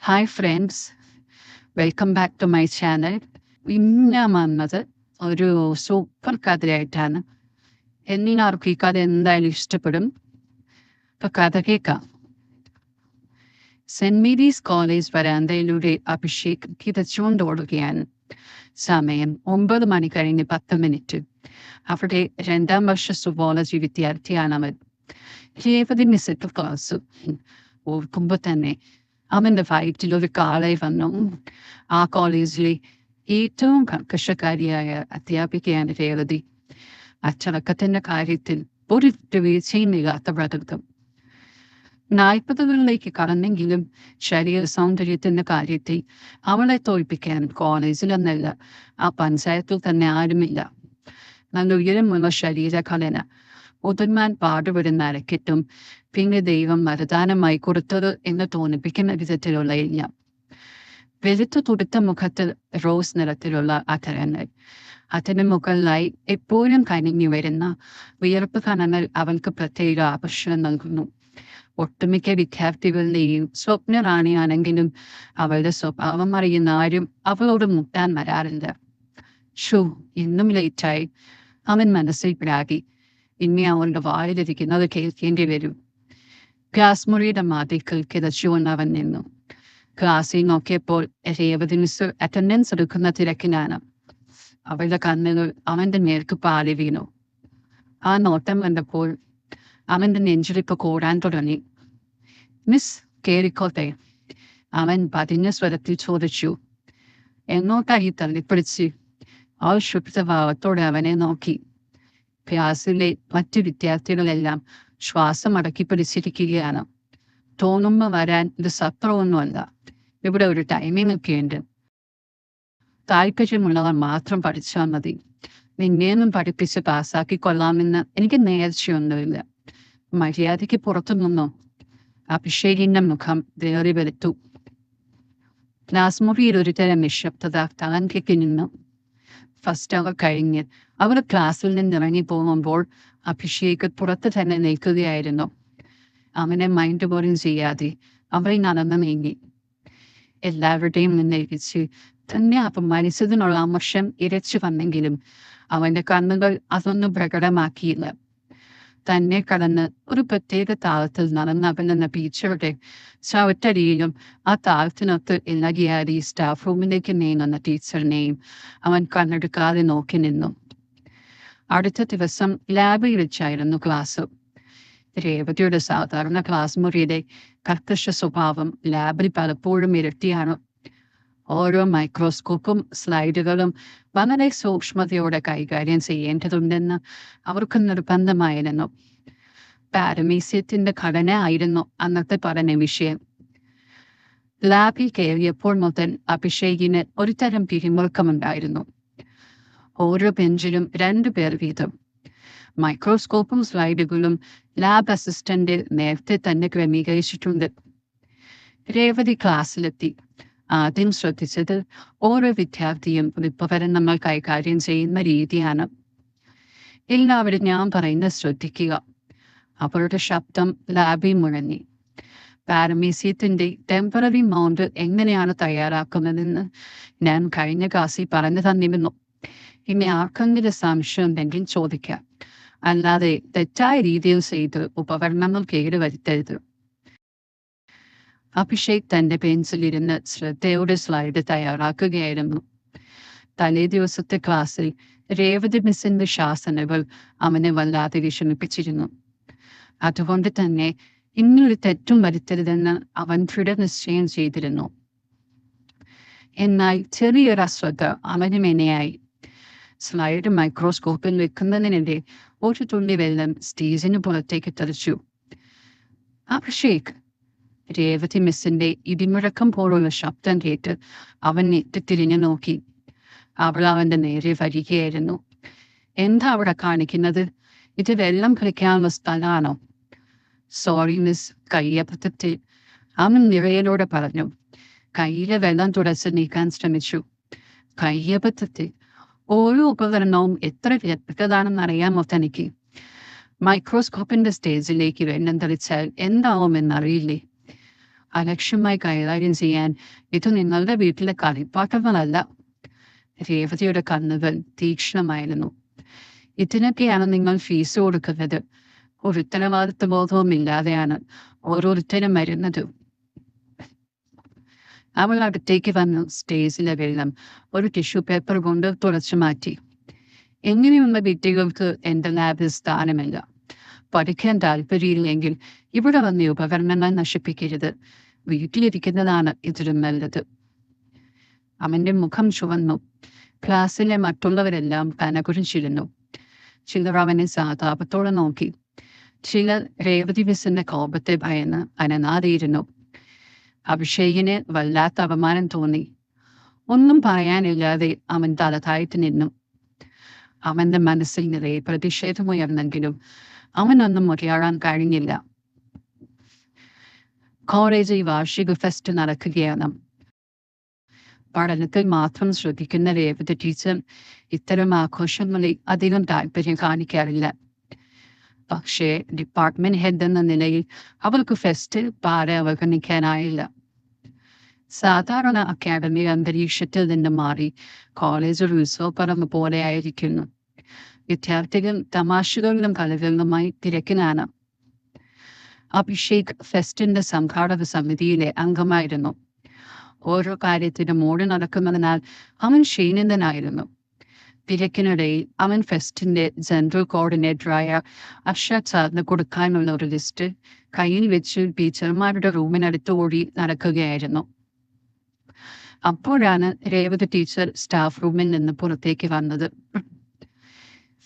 Hi friends, welcome back to my channel. ഇന്ന് ഞാൻ വന്നത് ഒരു സൂപ്പർ കഥയായിട്ടാണ്. എല്ലാവർക്കും ഈ കഥ എന്തായാലും ഇഷ്ടപ്പെടും. ഇപ്പൊ കഥ കേൾക്കാം. സെന്റ് മേരീസ് കോളേജ് വരാന്തയിലൂടെ അഭിഷേക് കിതച്ചുകൊണ്ടോടുകയാണ്. സമയം 9:10. അവിടെ 2ാം വർഷ സുവോളജി വിദ്യാർത്ഥിയാണ് അവൻ. രേവതി മിസ്സിട്ട് ക്ലാസ് ഓർക്കുമ്പോൾ തന്നെ അവൻ്റെ വയറ്റിൽ ഒരു കാളെ വന്നു. ആ കോളേജിലെ ഏറ്റവും കർക്കശക്കാരിയായ അധ്യാപികയാണ് രേവതി. അച്ചടക്കത്തിന്റെ കാര്യത്തിൽ ഒരു വീഴ്ചയും ഇല്ലാത്ത പ്രകൃതം. 40കളിലേക്ക് കടന്നെങ്കിലും ശരീര സൗന്ദര്യത്തിന്റെ കാര്യത്തിൽ അവളെ തോൽപ്പിക്കാൻ കോളേജിലൊന്നല്ല, ആ പഞ്ചായത്തിൽ തന്നെ ആരുമില്ല. നല്ല ഉയരമുള്ള ശരീരഘടന, ഉദന്മാൻ പാടുപെടുന്ന അരക്കെട്ടും, പിന്നെ ദൈവം വരദാനമായി കൊടുത്തത് എന്ന് തോന്നിപ്പിക്കുന്ന വിധത്തിലുള്ള എല്ലാം. വെളുത്തു തുടുത്ത മുഖത്ത് റോസ് നിറത്തിലുള്ള അധരങ്ങൾ, അതിന് മുകളിലായി എപ്പോഴും കനിഞ്ഞു വരുന്ന വിയർപ്പ് കണങ്ങൾ അവൾക്ക് പ്രത്യേക ആകർഷണം നൽകുന്നു. ഒട്ടുമിക്ക വിദ്യാർത്ഥികളുടെയും സ്വപ്ന റാണിയാണെങ്കിലും അവളുടെ സ്വഭാവം അറിയുന്ന ആരും അവളോട് മുട്ടാൻ വരാറില്ല. ഷോ, ഇന്നും ലേറ്റായി. അവൻ മനസ്സിൽ പ്രാഗി. ഇനി അവളുടെ വായിലിരിക്കുന്നത് കേൾക്കേണ്ടി വരും. ക്ലാസ് മുറിയുടെ മാതിക്കൽ കിതച്ചുകൊണ്ട് അവൻ നിന്നു. ക്ലാസ്സിൽ നോക്കിയപ്പോൾ രേവതി മിസ് അറ്റൻഡൻസ് എടുക്കുന്ന തിരക്കിലാണ്. അവളുടെ കണ്ണുകൾ അവന്റെ നേർക്ക് പാടി വീണു. ആ നോട്ടം കണ്ടപ്പോൾ അവന്റെ നെഞ്ചിടിപ്പ് കൂടാൻ തുടങ്ങി. മിസ്, കേറിക്കോട്ടെ, അവൻ പതിഞ്ഞ സ്വരത്തിൽ ചോദിച്ചു. എങ്ങോട്ടായി തള്ളിപ്പിടിച്ച്? അവൾ ശുദ്ധഭാവത്തോടെ അവനെ നോക്കി. ക്ലാസ്സിലെ മറ്റു വിദ്യാർത്ഥികളെല്ലാം ശ്വാസം അടക്കി പിടിച്ചിരിക്കുകയാണ്. തോന്നുമ്പോൾ വരാൻ ഇത് സത്രമൊന്നുമല്ല. ഇവിടെ ഒരു ടൈമിംഗ് ഒക്കെ ഉണ്ട്. താല്പര്യമുള്ളവർ മാത്രം പഠിച്ചാൽ മതി. നിന്നെയൊന്നും പഠിപ്പിച്ച് പാസ്സാക്കി കൊള്ളാമെന്ന് എനിക്ക് നേർച്ചയൊന്നുമില്ല. മര്യാദയ്ക്ക് പുറത്തു നിന്നോ? അഭിഷേകിന്റെ മുഖം വേറി വെളുത്തു. ക്ലാസ് മുറിയിൽ ഒരു തരം നിശബ്ദത താങ്കേക്ക് നിന്നു. ഫസ്റ്റ് അവർ കഴിഞ്ഞ് അവർ ക്ലാസ്സിൽ നിന്ന് ഇറങ്ങി പോകുമ്പോൾ അഭിഷേക് പുറത്ത് തന്നെ നിൽക്കുകയായിരുന്നു. അവനെ മൈൻഡ് പോലും ചെയ്യാതെ അവൾ നടന്നു നീങ്ങി. എല്ലാവരുടെയും മുന്നേറിച്ച് തന്നെ അപമാനിച്ചതിനുള്ള അമർഷം ഇരച്ചു വന്നെങ്കിലും അവന്റെ കണ്ണുകൾ അതൊന്നും പ്രകടമാക്കിയില്ല. തന്നെ കടന്ന് ഒരു പ്രത്യേക താളത്തിൽ നടന്നവനെന്ന ടീച്ചറുടെ ചവിട്ടടിയിലും ആ താളത്തിനൊത്ത് ഇളകിയാടി സ്റ്റാഫ് റൂമിലേക്ക് നീങ്ങുന്ന ടീച്ചറിനെയും അവൻ കണ്ണെടുക്കാതെ നോക്കി നിന്നു. അടുത്ത ദിവസം ലാബിൽ വെച്ചായിരുന്നു ക്ലാസ്. രേവതിയുടെ സാധാരണ ക്ലാസ് മുറിയുടെ കർക്കശ സ്വഭാവം ലാബിൽ പലപ്പോഴും ഇരട്ടിയാണ്. ഓരോ മൈക്രോസ്കോപ്പും സ്ലൈഡുകളും വളരെ സൂക്ഷ്മതയോടെ കൈകാര്യം ചെയ്യേണ്ടതുണ്ടെന്ന് അവർക്ക് നിർബന്ധമായിരുന്നു. പാരമീസ്യത്തിന്റെ ഘടന ആയിരുന്നു അന്നത്തെ പഠന വിഷയം. ലാബിൽ കയറിയപ്പോൾ മുതൽ അഭിഷേകിന് ഒരു തരം പിരിമുറുക്കമുണ്ടായിരുന്നു. ഓരോ ബെഞ്ചിലും 2 പേർ വീതം. മൈക്രോസ്കോപ്പും സ്ലൈഡുകളും ലാബ് അസിസ്റ്റന്റ് നേരത്തെ തന്നെ ക്രമീകരിച്ചിട്ടുണ്ട്. രേവതി ക്ലാസ്സിലെത്തി. ആദ്യം ശ്രദ്ധിച്ചത് ഓരോ വിദ്യാർത്ഥിയും ഉപകരണങ്ങൾ കൈകാര്യം ചെയ്യുന്ന രീതിയാണ്. എല്ലാവരും ഞാൻ പറയുന്നത് ശ്രദ്ധിക്കുക. അവരുടെ ശബ്ദം ലാബിൽ മുഴങ്ങി. പാരമീസ്യത്തിന്റെ ടെമ്പററി മൗണ്ട് എങ്ങനെയാണ് തയ്യാറാക്കുന്നതെന്ന് ഞാൻ കഴിഞ്ഞ ക്ലാസ്സിൽ പറഞ്ഞു തന്നിരുന്നു. ഇനി ആർക്കെങ്കിലും സംശയം ഉണ്ടെങ്കിൽ ചോദിക്കാം. അല്ലാതെ തെറ്റായ രീതിയിൽ ചെയ്ത് ഉപകരണങ്ങൾ കേടുവരുത്തരുത്. അഭിഷേക് തന്റെ പെൻസിലിരുന്ന് ശ്രദ്ധയോടെ സ്ലൈഡ് തയ്യാറാക്കുകയായിരുന്നു. തലേ ദിവസത്തെ ക്ലാസ്സിൽ രേവതി മിസ്സിന്റെ ശാസനകൾ അവനെ വല്ലാതെ വിഷമിപ്പിച്ചിരുന്നു. അതുകൊണ്ട് തന്നെ ഇന്നൊരു തെറ്റും വരുത്തരുതെന്ന് അവൻ ദൃഢനിശ്ചയം ചെയ്തിരുന്നു. എന്നാൽ ചെറിയൊരു അശ്രദ്ധ അവന് മെനയായി. സ്ലൈഡ് മൈക്രോസ്കോപ്പിൽ വെക്കുന്നതിനിടെ ഒരു തുള്ളി വെള്ളം സ്റ്റേജിന് പുറത്തേക്ക് തെറിച്ചു. അഭിഷേക്, രേവതി മിസ്സിന്റെ ഇടിമുഴക്കം പോലുള്ള ശബ്ദം കേട്ട് അവൻ നെറ്റിത്തിരിഞ്ഞു നോക്കി. അവൾ അവന്റെ നേരെ വരികയായിരുന്നു. എന്താ അവിടെ കാണിക്കുന്നത്? ഇത് വെള്ളം കളിക്കാനുള്ള സ്ഥലമാണോ? സോറി മിസ്, കയ്യബദ്ധത്തിൽ, അവൻ നിറയലോടെ പറഞ്ഞു. കയ്യിലെ വെള്ളം തുടച്ച് നീക്കാൻ ശ്രമിച്ചു. കയ്യബദ്ധത്തിൽ? ഓരോ ഉപകരണവും എത്ര വ്യക്തതാണെന്ന് അറിയാമോ തനിക്ക്? മൈക്രോസ്കോപ്പിന്റെ സ്റ്റേജിലേക്ക് വെള്ളം തെളിച്ചാൽ എന്താവുമെന്നറിയില്ലേ? അലക്ഷ്യമായി കൈകാര്യം ചെയ്യാൻ ഇത് നിങ്ങളുടെ വീട്ടിലെ കളിപ്പാട്ടങ്ങളല്ല. രേവതിയുടെ കണ്ണുകൾ തീക്ഷ്ണമായിരുന്നു. ഇതിനൊക്കെയാണ് നിങ്ങൾ ഫീസ് കൊടുക്കുന്നത്. ഒരു ഉത്തരവാദിത്വ ബോധവും ഇല്ലാതെയാണ് ഓരോരുത്തരും വരുന്നത്. അവൾ അടുത്തേക്ക് വന്നു സ്റ്റേജിലെ വെള്ളം ഒരു ടിഷ്യൂ പേപ്പർ കൊണ്ട് തുടച്ചു മാറ്റി. എങ്ങനെയുള്ള വിദ്യകൾക്ക് എന്റെ ലാബിൽ സ്ഥാനമില്ല. പഠിക്കാൻ താല്പര്യമില്ലെങ്കിൽ ഇവിടെ വന്ന് ഉപകരണങ്ങൾ നശിപ്പിക്കരുത്. വീട്ടിലിരിക്കുന്നതാണ് ഇതിലും നല്ലത്. അവന്റെ മുഖം ചുവന്നു. ക്ലാസ്സിലെ മറ്റുള്ളവരെല്ലാം കനകുരിച്ചിരുന്നു. ചിലർ അവനെ സഹതാപത്തോടെ നോക്കി. ചിലർ രേവതി മിസ്സിന്റെ കോപത്തെ ഭയന്ന് അനങ്ങാതെയിരുന്നു. അഭിഷേകിന് വല്ലാത്ത അപമാനം തോന്നി. ഒന്നും പറയാനില്ലാതെ അവൻ തല താഴ്ത്തി നിന്നു. അവന്റെ മനസ്സിൽ നിറയെ പ്രതിഷേധമുയർന്നെങ്കിലും അവനൊന്നും മുറിയാടാൻ കഴിഞ്ഞില്ല. കോളേജിൽ വാർഷിക ഫെസ്റ്റ് നടക്കുകയാണ്. പഠനത്തിൽ മാത്രം ശ്രദ്ധിക്കുന്ന രേവതി ടീച്ചർ ഇത്തരം ആഘോഷങ്ങളിൽ അധികം താല്പര്യം കാണിക്കാറില്ല. പക്ഷേ ഡിപ്പാർട്ട്മെന്റ് ഹെഡ് എന്ന നിലയിൽ അവൾക്ക് ഫെസ്റ്റിൽ പാടെ അവഗണിക്കാനായില്ല. സാധാരണ അക്കാദമി അന്തരീക്ഷത്തിൽ നിന്ന് മാറി കോളേജ് ഒരു ഉത്സവപ്പറമ്പ് പോലെയായിരിക്കുന്നു. വിദ്യാർത്ഥികൾ തമാശകളിലും കളികളിലുമായി തിരക്കിലാണ്. അഭിഷേക് ഫെസ്റ്റിന്റെ സംഘാടക സമിതിയിലെ അംഗമായിരുന്നു. ഓരോ കാര്യത്തിനും ഓടി നടക്കുന്നതിനാൽ അവൻ ക്ഷീണിതനായിരുന്നു. തിരക്കിനിടയിൽ അവൻ ഫെസ്റ്റിന്റെ ജനറൽ കോർഡിനേറ്ററായ അർഷദ് സാറിന് കൊടുക്കാനുള്ള ഒരു ലിസ്റ്റ് കയ്യിൽ വെച്ച് ടീച്ചർമാരുടെ റൂമിനടുത്ത് ഓടി നടക്കുകയായിരുന്നു. അപ്പോഴാണ് രേവതി ടീച്ചർ സ്റ്റാഫ് റൂമിൽ നിന്ന് പുറത്തേക്ക് വന്നത്.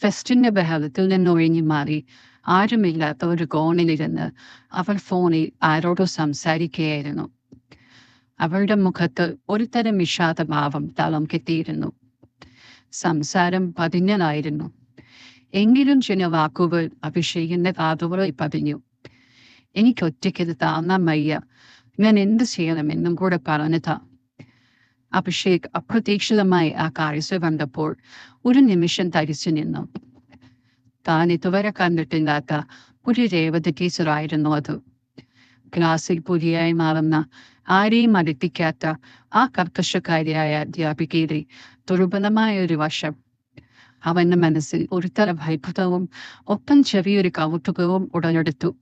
ഫെസ്റ്റിന്റെ ബഹളത്തിൽ നിന്ന് ഒഴിഞ്ഞു മാറി ആരുമില്ലാത്ത ഒരു കോണിലിരുന്ന് അവൾ ഫോണിൽ ആരോടോ സംസാരിക്കുകയായിരുന്നു. അവളുടെ മുഖത്ത് ഒരു തരം വിഷാദഭാവം തളം കെട്ടിയിരുന്നു. സംസാരം പതിഞ്ഞതായിരുന്നു. എങ്കിലും ചില വാക്കുകൾ അഭിഷേകിന്റെ കാതുകളിൽ പതിഞ്ഞു. എനിക്കൊറ്റയ്ക്കത് താങ്ങാൻ വയ്യ. ഞാൻ എന്ത് ചെയ്യണമെന്നും കൂടെ പറഞ്ഞതാ. അഭിഷേക് അപ്രതീക്ഷിതമായി ആ കാഴ്ച കണ്ടപ്പോൾ ഒരു നിമിഷം തരിച്ചു നിന്നു. താൻ ഇതുവരെ കണ്ടിട്ടില്ലാത്ത ഒരു രേവതി ടീച്ചറായിരുന്നു അത്. ക്ലാസ്സിൽ പുതിയായി മാറുന്ന ആരെയും അടുപ്പിക്കാത്ത ആ കർക്കശക്കാരിയായ അധ്യാപികയുടെ ദുർബലമായ ഒരു വശം അവന്റെ മനസ്സിൽ ഒരു തരം ഭയഭൂതവും ഒപ്പം ചെറിയൊരു കൗതുകവും ഉടലെടുത്തു.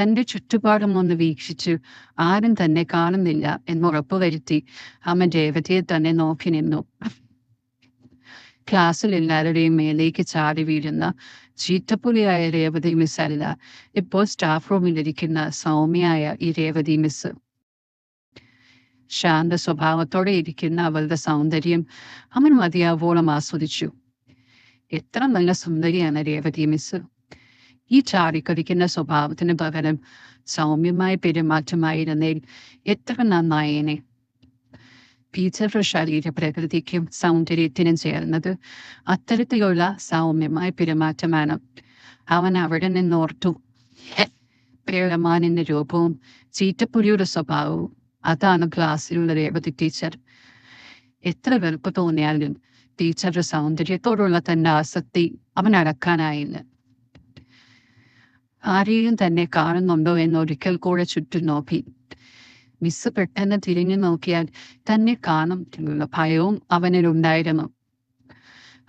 തന്റെ ചുറ്റുപാടും ഒന്ന് വീക്ഷിച്ച് ആരും തന്നെ കാണുന്നില്ല എന്നുറപ്പുവരുത്തി അവൻ രേവതിയെ തന്നെ നോക്കി നിന്നു. ക്ലാസ്സിൽ എല്ലാവരുടെയും മേലേക്ക് ചാടി വീഴുന്ന ചീറ്റപ്പുലിയായ രേവതി മിസ് അല്ല ഇപ്പോൾ സ്റ്റാഫ് റൂമിലിരിക്കുന്ന സൗമ്യയായ ഈ രേവതി മിസ്. ശാന്ത സ്വഭാവത്തോടെ ഇരിക്കുന്ന അവളുടെ സൗന്ദര്യം അവൻ മതിയാവോളം ആസ്വദിച്ചു. എത്ര നല്ല സുന്ദരിയാണ് രേവതി മിസ്. ഈ ചാടിക്കടിക്കുന്ന സ്വഭാവത്തിന് പകരം സൗമ്യമായ പെരുമാറ്റമായിരുന്നേൽ എത്ര നന്നായേനെ. ടീച്ചറുടെ ശരീര പ്രകൃതിക്കും സൗന്ദര്യത്തിനും ചേർന്നത് അത്തരത്തിലുള്ള സൗമ്യമായ പെരുമാറ്റമാണ്. അവൻ അവിടെ നിന്നോർത്തു. പേളമാനിന്റെ രൂപവും ചീറ്റപ്പുലിയുടെ സ്വഭാവവും അതാണ് ക്ലാസ്സിലുള്ള രേവതി ടീച്ചർ. എത്ര വെറുപ്പ് തോന്നിയാലും ടീച്ചറുടെ സൗന്ദര്യത്തോടുള്ള തന്റെ ആസക്തി അവൻ അടക്കാനായില്ല. ആരെയും തന്നെ കാണുന്നുണ്ടോ എന്നൊരിക്കൽ കൂടെ ചുറ്റും നോക്കി. മിസ് പെട്ടെന്ന് തിരിഞ്ഞു നോക്കിയാൽ തന്നെ കാണും എന്നുള്ള ഭയവും അവനിലുണ്ടായിരുന്നു.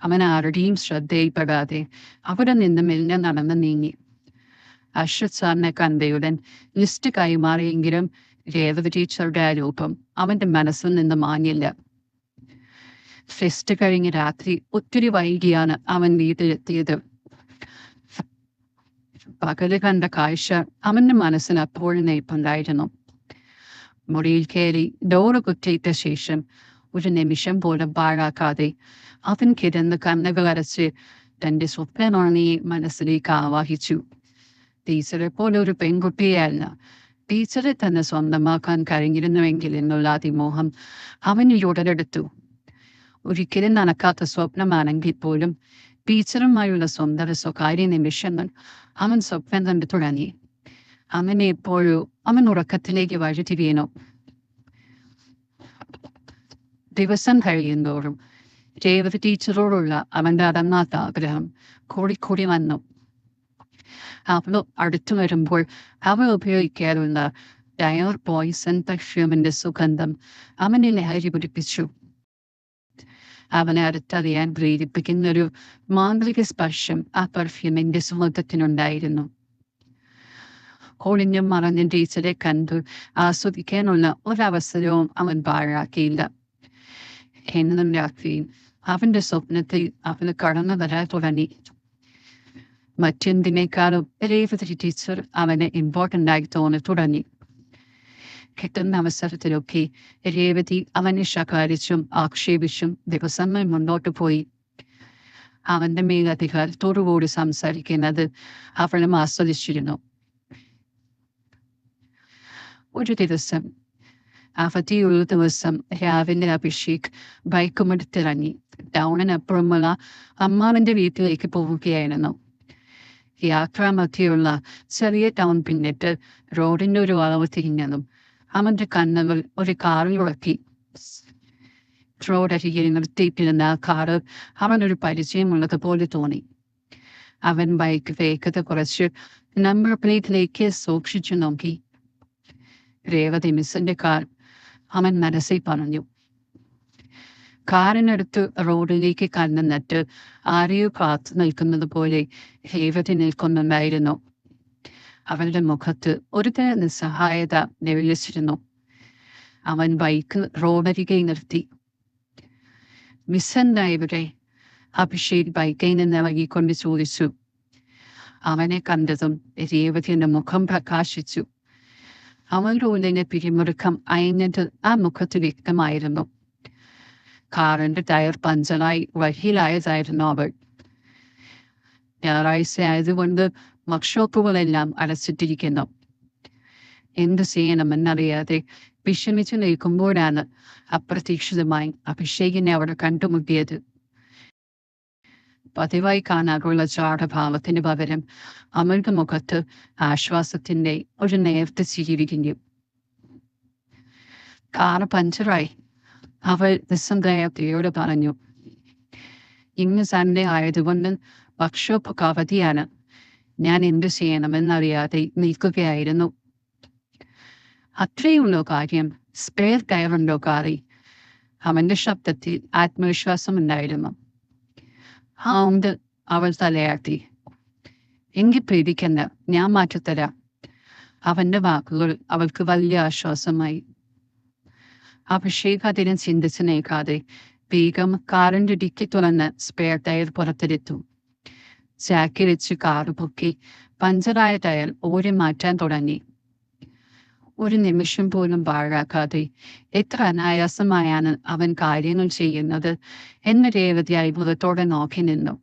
അവൻ ആരുടെയും ശ്രദ്ധയിൽപ്പെടാതെ അവിടെ നിന്ന് മെല്ലെ നടന്ന് നീങ്ങി. അർഷദ് സാറിനെ കണ്ടയുടൻ ലിസ്റ്റ് കൈമാറിയെങ്കിലും രേവതി ടീച്ചറുടെ ആ രൂപം അവന്റെ മനസ്സിൽ നിന്ന് മാഞ്ഞില്ല. ഫെസ്റ്റ് കഴിഞ്ഞ് രാത്രി ഒത്തിരി വൈകിയാണ് അവൻ വീട്ടിലെത്തിയത്. പകല് കണ്ട കാഴ്ച അവന്റെ മനസ്സിൽ അപ്പോഴും നെയ്പ്പുണ്ടായിരുന്നു. മുറിയിൽ കയറി ഡോറ് കുറ്റിയിട്ട ശേഷം ഒരു നിമിഷം പോലും പാഴാക്കാതെ അവൻ കിടന്ന് കണ്ണുകൾ അടച്ച് തന്റെ സ്വപ്നമാണിയെ മനസ്സിലേക്ക് ആവാഹിച്ചു. ടീച്ചറെ പോലെ ഒരു പെൺകുട്ടിയല്ല, ടീച്ചറെ തന്നെ സ്വന്തമാക്കാൻ കഴിഞ്ഞിരുന്നുവെങ്കിൽ എന്നുള്ള അതിമോഹം അവനിൽ ഉടലെടുത്തു. ഒരിക്കലും നടക്കാത്ത സ്വപ്നമാണെങ്കിൽ പോലും ടീച്ചറുമായുള്ള സ്വന്തം സ്വകാര്യ നിമിഷങ്ങൾ അവൻ സ്വപ്നം കണ്ടു തുടങ്ങി. അവനെ എപ്പോഴും അവൻ ഉറക്കത്തിലേക്ക് വഴുതി വീണു. ദിവസം കഴിയുന്തോറും രേവതി ടീച്ചറോടുള്ള അവന്റെ അടങ്ങാത്ത ആഗ്രഹം കൂടിക്കൂടി വന്നു. അവൾ അടുത്തു വരുമ്പോൾ അവൾ ഉപയോഗിക്കാറുള്ള ഡയർ പോയിസൺ പെർഫ്യൂമിന്റെ സുഗന്ധം അവനെ ലഹരി പിടിപ്പിച്ചു. അവനെ അടുത്തറിയാൻ പ്രേരിപ്പിക്കുന്ന ഒരു മാന്ത്രിക സ്പർശം ആ പെർഫ്യൂമിന്റെ സുഗന്ധത്തിനുണ്ടായിരുന്നു. ഒളിഞ്ഞും മറഞ്ഞും ടീച്ചറെ കണ്ടു ആസ്വദിക്കാനുള്ള ഒരവസരവും അവൻ പാഴാക്കിയില്ല. എന്നും രാത്രിയും അവന്റെ സ്വപ്നത്തിൽ അവന് കടന്നു വരാൻ തുടങ്ങി. മറ്റെന്തിനേക്കാളും രേവതി ടീച്ചർ അവന് ഇമ്പോർട്ടൻ്റ് ആയി തോന്നി തുടങ്ങി. കിട്ടുന്ന അവസരത്തിലൊക്കെ രേവതി അവനെ ശകാരിച്ചും ആക്ഷേപിച്ചും ദിവസങ്ങൾ മുന്നോട്ട് പോയി. അവന്റെ മേൽ അധികാരത്തോടുകൂടി സംസാരിക്കുന്നത് അവളും ആസ്വദിച്ചിരുന്നു. ഒരു ദിവസം അവധിയുള്ള ദിവസം രാവിലെ അഭിഷേക് ബൈക്കുമെടുത്തിറങ്ങി ടൗണിനപ്പുറമുള്ള അമ്മാവന്റെ വീട്ടിലേക്ക് പോവുകയായിരുന്നു. യാത്രാമധ്യയുള്ള ചെറിയ ടൗൺ പിന്നിട്ട് റോഡിന്റെ ഒരു വളവ് തിരിഞ്ഞതും അവന്റെ കണ്ണുകൾ ഒരു കാറിൽ ഉറക്കി. റോഡരികിൽ നിർത്തിയിട്ടിരുന്ന ആ കാറ് അവനൊരു പരിചയമുള്ളതുപോലെ തോന്നി. അവൻ ബൈക്ക് വേഗത കുറച്ച് നമ്പർ പ്ലേറ്റിലേക്ക് സൂക്ഷിച്ചു നോക്കി. രേവതി മിസ്സിന്റെ കാർ. അവൻ മനസ്സിൽ പറഞ്ഞു. കാറിനടുത്ത് റോഡിലേക്ക് കണ്ണുനട്ട് ആരെയോ കാത്തു നിൽക്കുന്നത് പോലെ രേവതി നിൽക്കുന്നുണ്ടായിരുന്നു. അവളുടെ മുഖത്ത് ഒരു തരം നിസ്സഹായത നിഴലിച്ചിരുന്നു. അവൻ ബൈക്ക് റോഡരികെ നിർത്തി. മിസ് എന്താ ഇവിടെ? അഭിഷേക് ബൈക്കിൽ നിന്ന് ഇറങ്ങിക്കൊണ്ട് ചോദിച്ചു. അവനെ കണ്ടതും രേവതിയുടെ മുഖം പ്രകാശിച്ചു. അവളുടെ ഉള്ളിലെ പിരിമുറുക്കം അയഞ്ഞത് ആ മുഖത്ത് വ്യക്തമായിരുന്നു. കാറിന്റെ ടയർ പഞ്ചറായി വഴിയിലായതായിരുന്നു അവൾ. ഞായറാഴ്ച ആയതുകൊണ്ട് വർക്ക്ഷോപ്പുകളെല്ലാം അടച്ചിട്ടിരിക്കുന്നു. എന്ത് ചെയ്യണമെന്നറിയാതെ വിഷമിച്ചു നിൽക്കുമ്പോഴാണ് അപ്രതീക്ഷിതമായി അഭിഷേകിനെ അവിടെ കണ്ടുമുട്ടിയത്. പതിവായി കാണാറുള്ള ചാടഭാവത്തിന് പകരം അവളുടെ മുഖത്ത് ആശ്വാസത്തിന്റെ ഒരു നേർത്ത ചിരിയിരിക്കുന്നു. കാറ് പഞ്ചറായി. അവൾ നിസ്സംഗതയോട് പറഞ്ഞു. ഇന്ന് സൺഡേ ആയതുകൊണ്ട് വർക്ക്ഷോപ്പ് അവധിയാണ്. ഞാൻ എന്തു ചെയ്യണമെന്നറിയാതെ നിൽക്കുകയായിരുന്നു. അത്രയുള്ളോ കാര്യം? സ്പെയർ ടയറുണ്ടോ കാറി? അവന്റെ ശബ്ദത്തിൽ ആത്മവിശ്വാസമുണ്ടായിരുന്നു. ആ ഉണ്ട്, അവൾ തലയാട്ടി. എങ്കിൽ പേടിക്കണ്ട, ഞാൻ മാറ്റിത്തരാം. അവന്റെ വാക്കുകൾ അവൾക്ക് വലിയ ആശ്വാസമായി. അഭിഷേക് അതിനെ ചിന്തിച്ചു നീക്കാതെ വേഗം കാറിന്റെ ഡിക്കി തുറന്ന് സ്പെയർ ടയർ പുറത്തെടുത്തു. ജാക്കിൽ വെച്ച് കാറ് പൊക്കി പഞ്ചറായ ടയർ ഓടി മാറ്റാൻ തുടങ്ങി. ഒരു നിമിഷം പോലും പാഴാക്കാതെ എത്ര അനായാസമായാണ് അവൻ കാര്യങ്ങൾ ചെയ്യുന്നത് എന്ന് രേവതി അത്ഭുതത്തോടെ നോക്കി നിന്നു.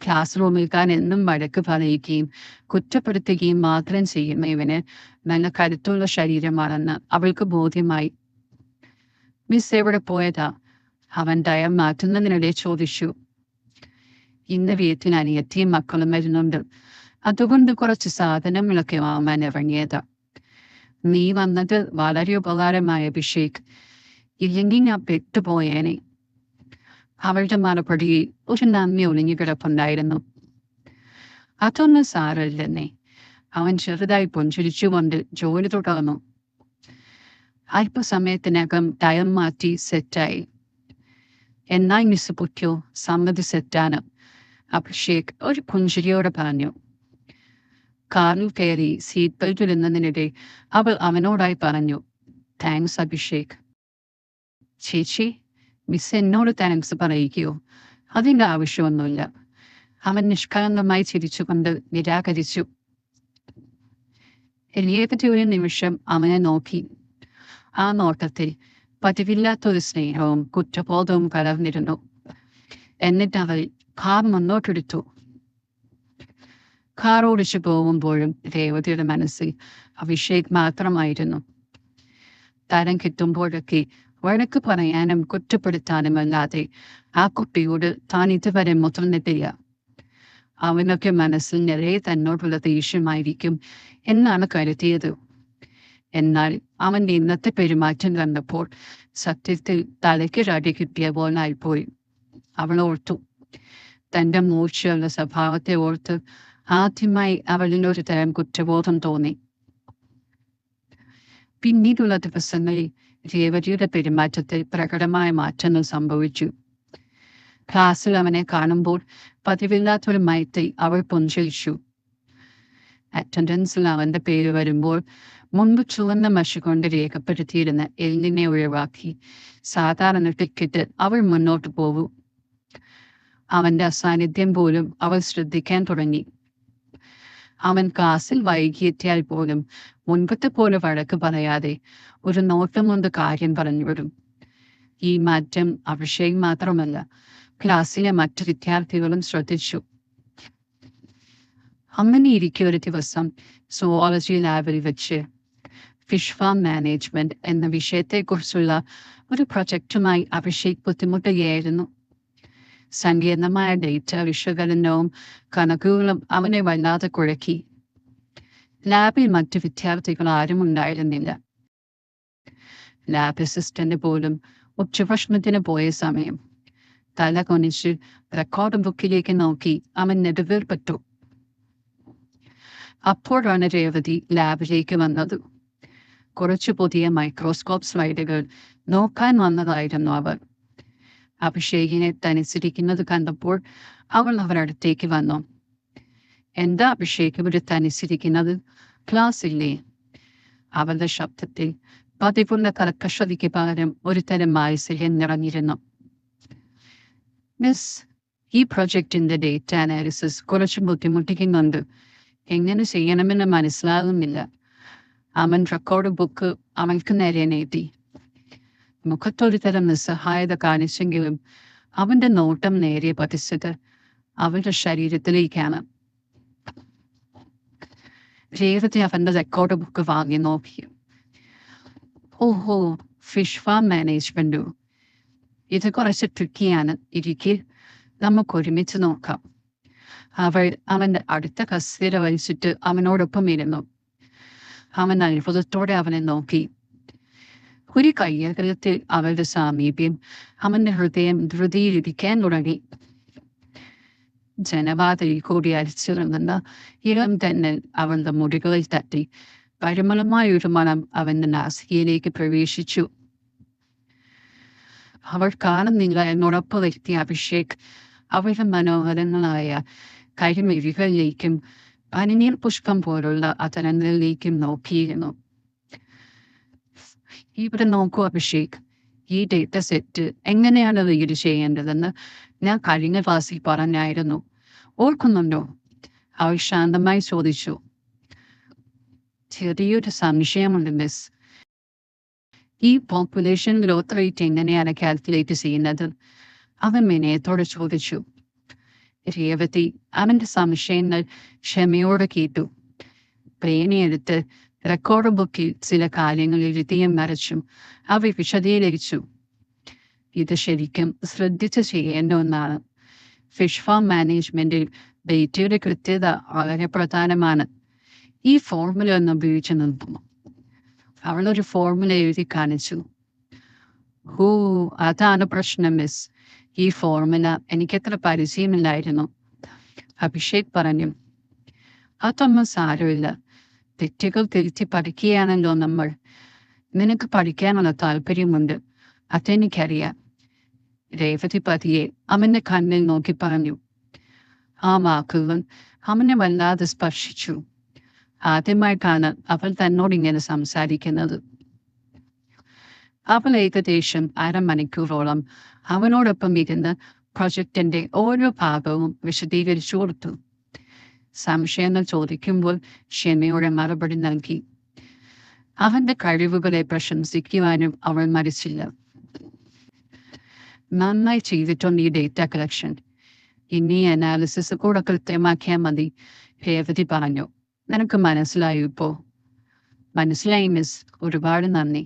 ക്ലാസ് റൂമിൽ താൻ എന്നും വഴക്ക് പറയുകയും കുറ്റപ്പെടുത്തുകയും മാത്രം ചെയ്യും ഇവന് നല്ല കരുത്തുള്ള ശരീരമാണെന്ന് അവൾക്ക് ബോധ്യമായി. മിസ് എവിടെ പോയതാ? അവൻ ടയർ മാറ്റുന്നതിനിടെ ചോദിച്ചു. ഇന്ന് വീട്ടിൽ അനിയത്തിയും മക്കളും വരുന്നുണ്ട്. അതുകൊണ്ട് കുറച്ച് സാധനങ്ങളൊക്കെ വാങ്ങാൻ ഇറങ്ങിയതാ. നീ വന്നത് വളരെ ഉപകാരമായ അഭിഷേക്. ഇല്ലെങ്കിൽ ഞാൻ പെട്ടുപോയേനെ. അവളുടെ മറുപടിയിൽ ഒരു നന്ദി ഒളിഞ്ഞു കിടപ്പുണ്ടായിരുന്നു. അതൊന്നും സാരമില്ലെന്നേ. അവൻ ചെറുതായി പുഞ്ചിരിച്ചുകൊണ്ട് ജോലി തുടർന്നു. അല്പസമയത്തിനകം ടയർ മാറ്റി സെറ്റായി. എന്നാൽ മിസ് പൊയ്ക്കോ, സമ്മതി സെറ്റാണ്, അഭിഷേക് ഒരു പുഞ്ചിരിയോടെ പറഞ്ഞു. കാറിൽ കയറി സീറ്റ് ബെൽറ്റ് ഇടുന്നതിനിടെ അവൾ അവനോടായി പറഞ്ഞു. താങ്ക്സ് അഭിഷേക്. ചേച്ചി, മിസ് എന്നോട് താങ്ക്സ് പറയുകയോ? അതിൻ്റെ ആവശ്യമൊന്നുമില്ല. അവൻ നിഷ്കളങ്കമായി ചിരിച്ചുകൊണ്ട് നിരാകരിച്ചു. രേവതി ഒരു നിമിഷം അവനെ നോക്കി. ആ നോട്ടത്തിൽ പതിവില്ലാത്തൊരു സ്നേഹവും കുറ്റബോധവും കലർന്നിരുന്നു. എന്നിട്ട് അവൾ കാർ മുന്നോട്ടെടുത്തു. കാർ ഓടിച്ചു പോകുമ്പോഴും രേവതിയുടെ മനസ്സിൽ അഭിഷേക് മാത്രമായിരുന്നു. തരം കിട്ടുമ്പോഴൊക്കെ വഴക്ക് പറയാനും കുറ്റപ്പെടുത്താനും അല്ലാതെ ആ കുട്ടിയോട് താൻ ഇതുവരെ മുതിർന്നിട്ടില്ല. അവനൊക്കെ മനസ്സിൽ നിറയെ തന്നോടുള്ള ദേഷ്യമായിരിക്കും എന്നാണ് കരുതിയത്. എന്നാൽ അവന്റെ ഇന്നത്തെ പെരുമാറ്റം കണ്ടപ്പോൾ സത്യത്തിൽ തലയ്ക്കൊരടി കിട്ടിയ പോലായിപ്പോയി. അവൾ ഓർത്തു. തന്റെ മൂർച്ചയുള്ള സ്വഭാവത്തെ ഓർത്ത് ആദ്യമായി അവളിൽ ഒരു തരം കുറ്റബോധം തോന്നി. പിന്നീടുള്ള ദിവസങ്ങളിൽ രേവതിയുടെ പെരുമാറ്റത്തിൽ പ്രകടമായ മാറ്റങ്ങൾ സംഭവിച്ചു. ക്ലാസ്സിൽ അവനെ കാണുമ്പോൾ പതിവില്ലാത്തൊരു മയത്തിൽ അവൾ പുഞ്ചിരിച്ചു. അറ്റൻഡൻസിൽ അവന്റെ പേര് വരുമ്പോൾ മുൻപ് ചുവന്ന മഷി കൊണ്ട് രേഖപ്പെടുത്തിയിരുന്ന എല്ലിനെ ഒഴിവാക്കി സാധാരണ ടിക്കറ്റ് അവൾ മുന്നോട്ട് പോകൂ. അവന്റെ അസാന്നിധ്യം പോലും അവൾ ശ്രദ്ധിക്കാൻ തുടങ്ങി. അവൻ ക്ലാസ്സിൽ വൈകിയെത്തിയാൽ പോലും മുൻപത്തെ പോലെ വഴക്ക് പറയാതെ ഒരു നോട്ടം കൊണ്ട് കാര്യം പറഞ്ഞു വിടും. ഈ മാറ്റം അഭിഷേക് മാത്രമല്ല, ക്ലാസ്സിലെ മറ്റു വിദ്യാർത്ഥികളും ശ്രദ്ധിച്ചു. അങ്ങനെ ഇരിക്കെ ഒരു ദിവസം സുവോളജി ലാബിൽ വെച്ച് ഫിഷ് ഫാം മാനേജ്മെന്റ് എന്ന വിഷയത്തെക്കുറിച്ചുള്ള ഒരു പ്രൊജക്റ്റുമായി അഭിഷേക് ബുദ്ധിമുട്ടുകയായിരുന്നു. സങ്കീർണമായ ഡേറ്റ വിശകലനവും കണക്കുകളും അവനെ വല്ലാതെ കുഴക്കി. ലാബിൽ മറ്റു വിദ്യാർത്ഥികൾ ആരും ഉണ്ടായിരുന്നില്ല. ലാബ് അസിസ്റ്റന്റ് പോലും ഉച്ചഭക്ഷണത്തിന് പോയ സമയം തല കൊനിച്ച് റെക്കോർഡ് ബുക്കിലേക്ക് നോക്കി അവൻ നെടുവേർപ്പെട്ടു. അപ്പോഴാണ് രേവതി ലാബിലേക്ക് വന്നത്. കുറച്ചു പുതിയ മൈക്രോസ്കോപ്പ് സ്ലൈഡുകൾ നോക്കാൻ വന്നതായിരുന്നു അവർ. അഭിഷേകിനെ തനിച്ചിരിക്കുന്നത് കണ്ടപ്പോൾ അവൾ അവരടുത്തേക്ക് വന്നു. എന്താ അഭിഷേക് ഇവിടെ തനിച്ചിരിക്കുന്നത്? ക്ലാസ് ഇല്ലേ? അവളുടെ ശബ്ദത്തിൽ പതിവുള്ള കർക്കശതയ്ക്ക് പകരം ഒരു തരം മാത്സര്യം നിറഞ്ഞിരുന്നു. മിസ്, ഈ പ്രൊജക്ടിന്റെ ഡേറ്റ അനാലിസിസ് കുറച്ച് ബുദ്ധിമുട്ടിക്കുന്നുണ്ട്. എങ്ങനെ ചെയ്യണമെന്ന് മനസ്സിലാകുന്നില്ല. അവൻ റെക്കോർഡ് ബുക്ക് അവൾക്ക് നേരെ നീട്ടി. മുഖത്തൊരു തരം നിസ്സഹായത കാണിച്ചെങ്കിലും അവന്റെ നോട്ടം നേരെ പതിച്ചത് അവളുടെ ശരീരത്തിലേക്കാണ്. രേവതി അവന്റെ റെക്കോർഡ് ബുക്ക് വാങ്ങി നോക്കി. ഓഹോ, ഫിഷ് ഫാം മാനേജ്മെന്റോ? ഇത് കുറച്ച് ട്രിക്കിയാണ്. ഇരിക്കെ, നമുക്ക് ഒരുമിച്ച് നോക്കാം. അവൾ അവന്റെ അടുത്ത കസേര വലിച്ചിട്ട് അവനോടൊപ്പം ഇരുന്നു. അവൻ അത്ഭുതത്തോടെ അവനെ നോക്കി. ഒരു കയ്യകലത്തിൽ അവളുടെ സാമീപ്യം അവന്റെ ഹൃദയം ധൃതിയിലിരിക്കാൻ തുടങ്ങി. ജനവാതിൽ കൂടി അരിച്ചിറങ്ങുന്ന ഇളം തന്നെ അവളുടെ മുടികളിൽ തട്ടി പരിമളമായ ഒരു മണം അവന്റെ നാസികയിലേക്ക് പ്രവേശിച്ചു. അവൾ കാണുന്നില്ല എന്നുറപ്പ് വരുത്തിയ അഭിഷേക് അവളുടെ മനോഹരങ്ങളായ കരിമിഴികളിലേക്കും പനിനീർ പുഷ്പം പോലുള്ള അതരങ്ങളിലേക്കും നോക്കിയിരുന്നു. ഇവിടെ നോക്കൂ അഭിഷേക്, ഈ ഡേറ്റ സെറ്റ് എങ്ങനെയാണ് റീഡ് ചെയ്യേണ്ടതെന്ന് ഞാൻ കഴിഞ്ഞ ക്ലാസ്സിൽ പറഞ്ഞായിരുന്നു. ഓർക്കുന്നുണ്ടോ? അവൾ ശാന്തമായി ചോദിച്ചു. ചെറിയൊരു സംശയമുണ്ട് മിസ്. ഈ പോപ്പുലേഷൻ ഗ്രോത്ത് റേറ്റ് എങ്ങനെയാണ് കാൽക്കുലേറ്റ് ചെയ്യുന്നത്? അവൻ വിനയത്തോടെ ചോദിച്ചു. രേവതി അവന്റെ സംശയങ്ങൾ ക്ഷമയോടെ കേട്ടു. പേനയെടുത്ത് റെക്കോർഡ് ബുക്കിൽ ചില കാര്യങ്ങൾ എഴുതിയും വരച്ചും അവ വിശദീകരിച്ചു. ഇത് ശരിക്കും ശ്രദ്ധിച്ച് ചെയ്യേണ്ട ഒന്നാണ്. ഫിഷ് ഫാം മാനേജ്മെന്റിൽ ഡേറ്റയുടെ കൃത്യത വളരെ പ്രധാനമാണ്. ഈ ഫോർമുല ഒന്ന് ഉപയോഗിച്ച് നിൽക്കുന്നു. അവളൊരു ഫോർമുല എഴുതി കാണിച്ചു. ഓ, അതാണ് പ്രശ്നം മിസ്. ഈ ഫോർമുല എനിക്കത്ര പരിചയമില്ലായിരുന്നു. അഭിഷേക് പറഞ്ഞു. അതൊന്നും സാരമില്ല. തെറ്റുകൾ തിരുത്തി പഠിക്കുകയാണല്ലോ നമ്മൾ. നിനക്ക് പഠിക്കാനുള്ള താല്പര്യമുണ്ട്, അതെനിക്കറിയാം. രേവതി പതിയെ അവന്റെ കണ്ണിൽ നോക്കി പറഞ്ഞു. ആ വാക്കുകൾ അവനെ വല്ലാതെ സ്പർശിച്ചു. ആദ്യമായിട്ടാണ് അവൾ തന്നോട് ഇങ്ങനെ സംസാരിക്കുന്നത്. അവൾ ഏകദേശം അരമണിക്കൂറോളം അവനോടൊപ്പം ഇരുന്ന് പ്രൊജക്ടിന്റെ ഓരോ ഭാഗവും വിശദീകരിച്ചു കൊടുത്തു. സംശയങ്ങൾ ചോദിക്കുമ്പോൾ ക്ഷമയോടെ മറുപടി നൽകി. അവന്റെ കഴിവുകളെ പ്രശംസിക്കുവാനും അവൾ മരിച്ചില്ല. നന്നായി ചെയ്തിട്ടുണ്ട് ഈ ഡേറ്റ കളക്ഷൻ. ഇനി അനാലിസിസ് കൂടെ കൃത്യമാക്കിയാൽ മതി, രേവതി പറഞ്ഞു. നിനക്ക് മനസ്സിലായോ ഇപ്പോ? മനസ്സിലായി മിസ്, ഒരുപാട് നന്ദി.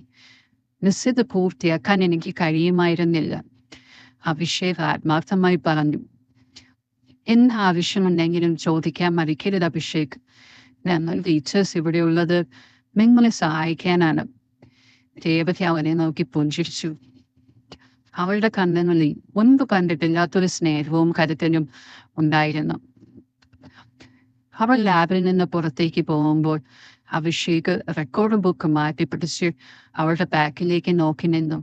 മിസ്, ഇത് പൂർത്തിയാക്കാൻ എനിക്ക് കഴിയുമായിരുന്നില്ല, അഭിഷേക് ആത്മാർത്ഥമായി പറഞ്ഞു. എന്ത് ആവശ്യമുണ്ടെങ്കിലും ചോദിക്കാൻ മടിക്കരുത് അഭിഷേക്. ഞങ്ങൾ ടീച്ചേഴ്സ് ഇവിടെയുള്ളത് നിങ്ങളെ സഹായിക്കാനാണ്. രേവതി അവനെ നോക്കി പുഞ്ചിരിച്ചു. അവളുടെ കണ്ണുകളിൽ മുൻപ് കണ്ടിട്ടില്ലാത്തൊരു സ്നേഹവും കരുത്തലും ഉണ്ടായിരുന്നു. അവൾ ലാബിൽ നിന്ന് പുറത്തേക്ക് പോകുമ്പോൾ അഭിഷേക് റെക്കോർഡ് ബുക്ക് മാറ്റിപ്പിടിച്ച് അവളുടെ ബാക്കിലേക്ക് നോക്കി നിന്നു.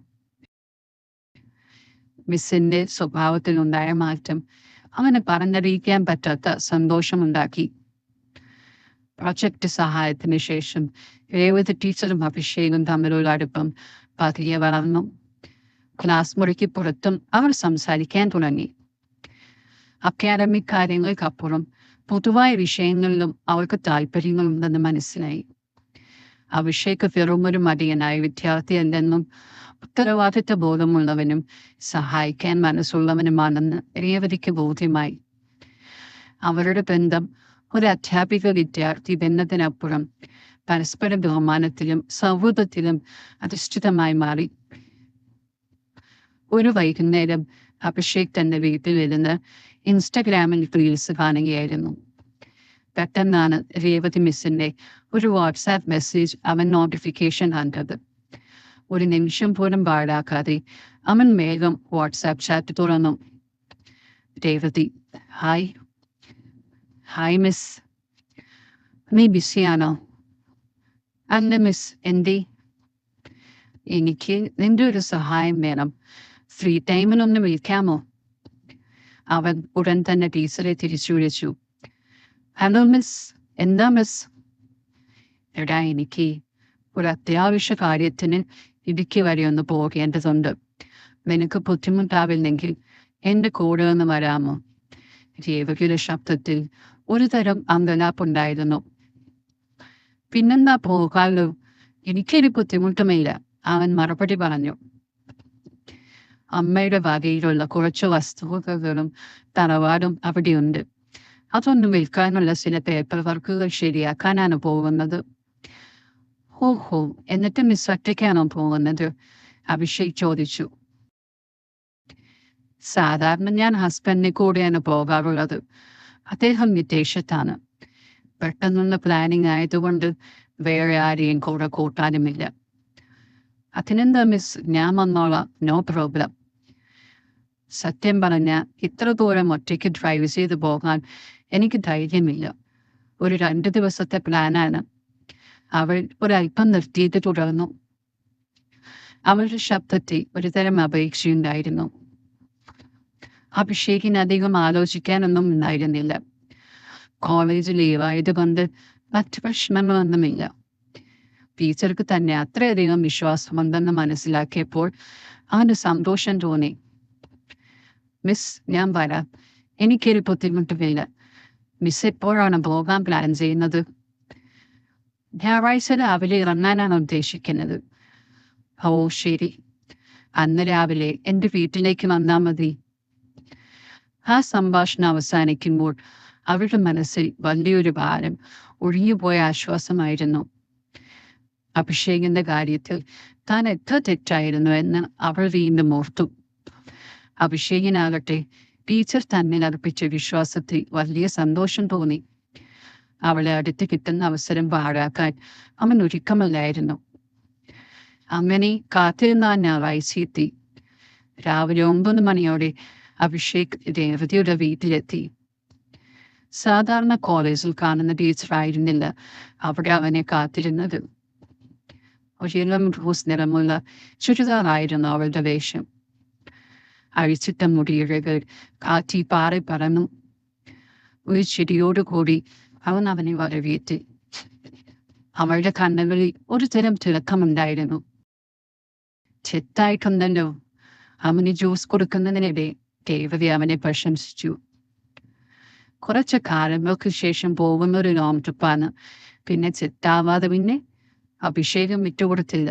മിസ്സിന്റെ സ്വഭാവത്തിലുണ്ടായ മാറ്റം അവന് പറഞ്ഞറിയിക്കാൻ പറ്റാത്ത സന്തോഷമുണ്ടാക്കി. പ്രൊജക്ട് സഹായത്തിന് ശേഷം രേവതി ടീച്ചറും അഭിഷേകും തമ്മിലുള്ള അടുപ്പം പതിയെ വളർന്നു. ക്ലാസ് മുറിക്ക് പുറത്തും അവർ സംസാരിക്കാൻ തുടങ്ങി. അക്കാഡമിക് കാര്യങ്ങൾക്കപ്പുറം പൊതുവായ വിഷയങ്ങളിലും അവർക്ക് താല്പര്യങ്ങളുണ്ടെന്ന് മനസ്സിലായി. അഭിഷേക് വെറുമൊരു മടിയനായ വിദ്യാർത്ഥിയല്ലെന്നും ഉത്തരവാദിത്ത ബോധമുള്ളവനും സഹായിക്കാൻ മനസ്സുള്ളവനുമാണെന്ന് രേവതിക്ക് ബോധ്യമായി. അവരുടെ ബന്ധം ഒരു അധ്യാപിക വിദ്യാർത്ഥി ബന്ധത്തിനപ്പുറം പരസ്പര ബഹുമാനത്തിലും സൗഹൃദത്തിലും അധിഷ്ഠിതമായി മാറി. ഒരു വൈകുന്നേരം അഭിഷേക് തന്റെ വീട്ടിലിരുന്ന് ഇൻസ്റ്റഗ്രാമിൽ റീൽസ് കാണുകയായിരുന്നു. പെട്ടെന്നാണ് രേവതി മിസ്സിന്റെ ഒരു വാട്സാപ്പ് മെസ്സേജ് അവൻ നോട്ടിഫിക്കേഷൻ കണ്ടത്. ഒരു നിമിഷം പോലും പാഴാക്കാതെ അവൻ വേഗം വാട്സാപ്പ് ചാറ്റ് തുറന്നു. രേവതി: ഹായ്. ഹായ് മിസ്, നീ ബിസിയാണോ? അല്ല മിസ്, എന്തേ? എനിക്ക് നിന്റെ ഒരു സഹായം വേണം. ഫ്രീ ടൈമിലൊന്ന് വിളിക്കാമോ? അവൻ ഉടൻ തന്നെ ടീച്ചറെ തിരിച്ചു വിളിച്ചു. ഹലോ മിസ്, എന്താ മിസ്? എടാ, എനിക്ക് ഒരു അത്യാവശ്യ കാര്യത്തിന് ഇടുക്കി വരെ ഒന്ന് പോകേണ്ടതുണ്ട്. നിനക്ക് ബുദ്ധിമുട്ടാവില്ലെങ്കിൽ എൻ്റെ കൂടെ ഒന്ന് വരാമോ? രേവതിയുടെ ശബ്ദത്തിൽ ഒരു തരം അങ്കലാപ്പുണ്ടായിരുന്നു. പിന്നെന്താ, പോകാലോ, എനിക്കൊരു ബുദ്ധിമുട്ടുമില്ല, അവൻ മറുപടി പറഞ്ഞു. അമ്മയുടെ വകയിലുള്ള കുറച്ച് വസ്തുവകകളും തറവാടും അവിടെയുണ്ട്. അതൊന്നും വിൽക്കാനുള്ള ചില പേപ്പർ വർക്കുകൾ ശരിയാക്കാനാണ് പോകുന്നത്. ഓഹോ, എന്നിട്ട് മിസ് ഒറ്റയ്ക്കാണോ പോകുന്നത്? അഭിഷേക് ചോദിച്ചു. സാധാരണ ഞാൻ ഹസ്ബൻഡിനെ കൂടെയാണ് പോകാറുള്ളത്. അദ്ദേഹം വിദേശത്താണ്. പെട്ടെന്നുള്ള പ്ലാനിങ് ആയതുകൊണ്ട് വേറെ ആരെയും കൂടെ കൂട്ടാനുമില്ല. അതിനെന്താ മിസ്, ഞാൻ വന്നോളാം, നോ പ്രോബ്ലം. സത്യം പറഞ്ഞാൽ ഇത്ര ദൂരം ഒറ്റയ്ക്ക് ഡ്രൈവ് ചെയ്ത് പോകാൻ എനിക്ക് ധൈര്യമില്ല. ഒരു 2 ദിവസത്തെ പ്ലാനാണ്. അവൾ ഒരല്പം നിർത്തിയിട്ട് തുടർന്നു. അവളുടെ ശബ്ദത്തിൽ ഒരുതരം അപേക്ഷയുണ്ടായിരുന്നു. അഭിഷേകിന് അധികം ആലോചിക്കാനൊന്നും ഉണ്ടായിരുന്നില്ല. കോളേജ് ലീവായതുകൊണ്ട് മറ്റു പ്രശ്നങ്ങളൊന്നുമില്ല. ടീച്ചർക്ക് തന്നെ അത്രയധികം വിശ്വാസമുണ്ടെന്ന് മനസ്സിലാക്കിയപ്പോൾ അവന് സന്തോഷം തോന്നി. മിസ്, ഞാൻ വരാം, എനിക്കൊരു ബുദ്ധിമുട്ടുമില്ല. മിസ് എപ്പോഴാണ് പോകാൻ പ്ലാൻ ചെയ്യുന്നത്? ഞായറാഴ്ച രാവിലെ ഇറങ്ങാനാണ് ഉദ്ദേശിക്കുന്നത്. ഓ ശരി, അന്ന് രാവിലെ എൻ്റെ വീട്ടിലേക്ക് വന്നാൽ മതി. ആ സംഭാഷണം അവസാനിക്കുമ്പോൾ അവരുടെ മനസ്സിൽ വലിയൊരു ഭാരം ഒഴിഞ്ഞുപോയ ആശ്വാസമായിരുന്നു. അഭിഷേകിന്റെ കാര്യത്തിൽ താൻ എത്ര തെറ്റായിരുന്നു എന്ന് അവൾ വീണ്ടും ഓർത്തു. അഭിഷേകിനാകട്ടെ ടീച്ചർ തന്നിൽ അർപ്പിച്ച വിശ്വാസത്തിൽ വലിയ സന്തോഷം തോന്നി. അവളെ അടുത്ത് കിട്ടുന്ന അവസരം പാഴാക്കാൻ അവൻ ഒരുക്കമല്ലായിരുന്നു. അങ്ങനെ കാത്തിരുന്ന ഞായറാഴ്ച എത്തി. രാവിലെ 9 മണിയോടെ അഭിഷേക് രേവതിയുടെ വീട്ടിലെത്തി. സാധാരണ കോളേജിൽ കാണുന്ന ടീച്ചറായിരുന്നില്ല അവിടെ അവനെ കാത്തിരുന്നത്. ഒരിളം റോസ് നിറമുള്ള ചുരിദാറായിരുന്നു അവളുടെ വേഷം. അഴിച്ചിട്ട മുടിയിഴകൾ കാറ്റി പാറി പറന്നു. ഒരു ചിരിയോടുകൂടി അവൻ അവനെ വരവേറ്റി. അവളുടെ കണ്ണുകളിൽ ഒരു തരം തിളക്കമുണ്ടായിരുന്നു. ചെത്തായിട്ടുണ്ടല്ലോ. അവന് ജ്യൂസ് കൊടുക്കുന്നതിനിടെ രേവതി അവനെ പ്രശംസിച്ചു. കുറച്ച് കാലങ്ങൾക്ക് ശേഷം പോകുന്ന ഒരു ലോങ് ട്രിപ്പാണ്. പിന്നെ ചെത്താവാതെ പിന്നെ അഭിഷേകം വിട്ടുകൊടുത്തില്ല.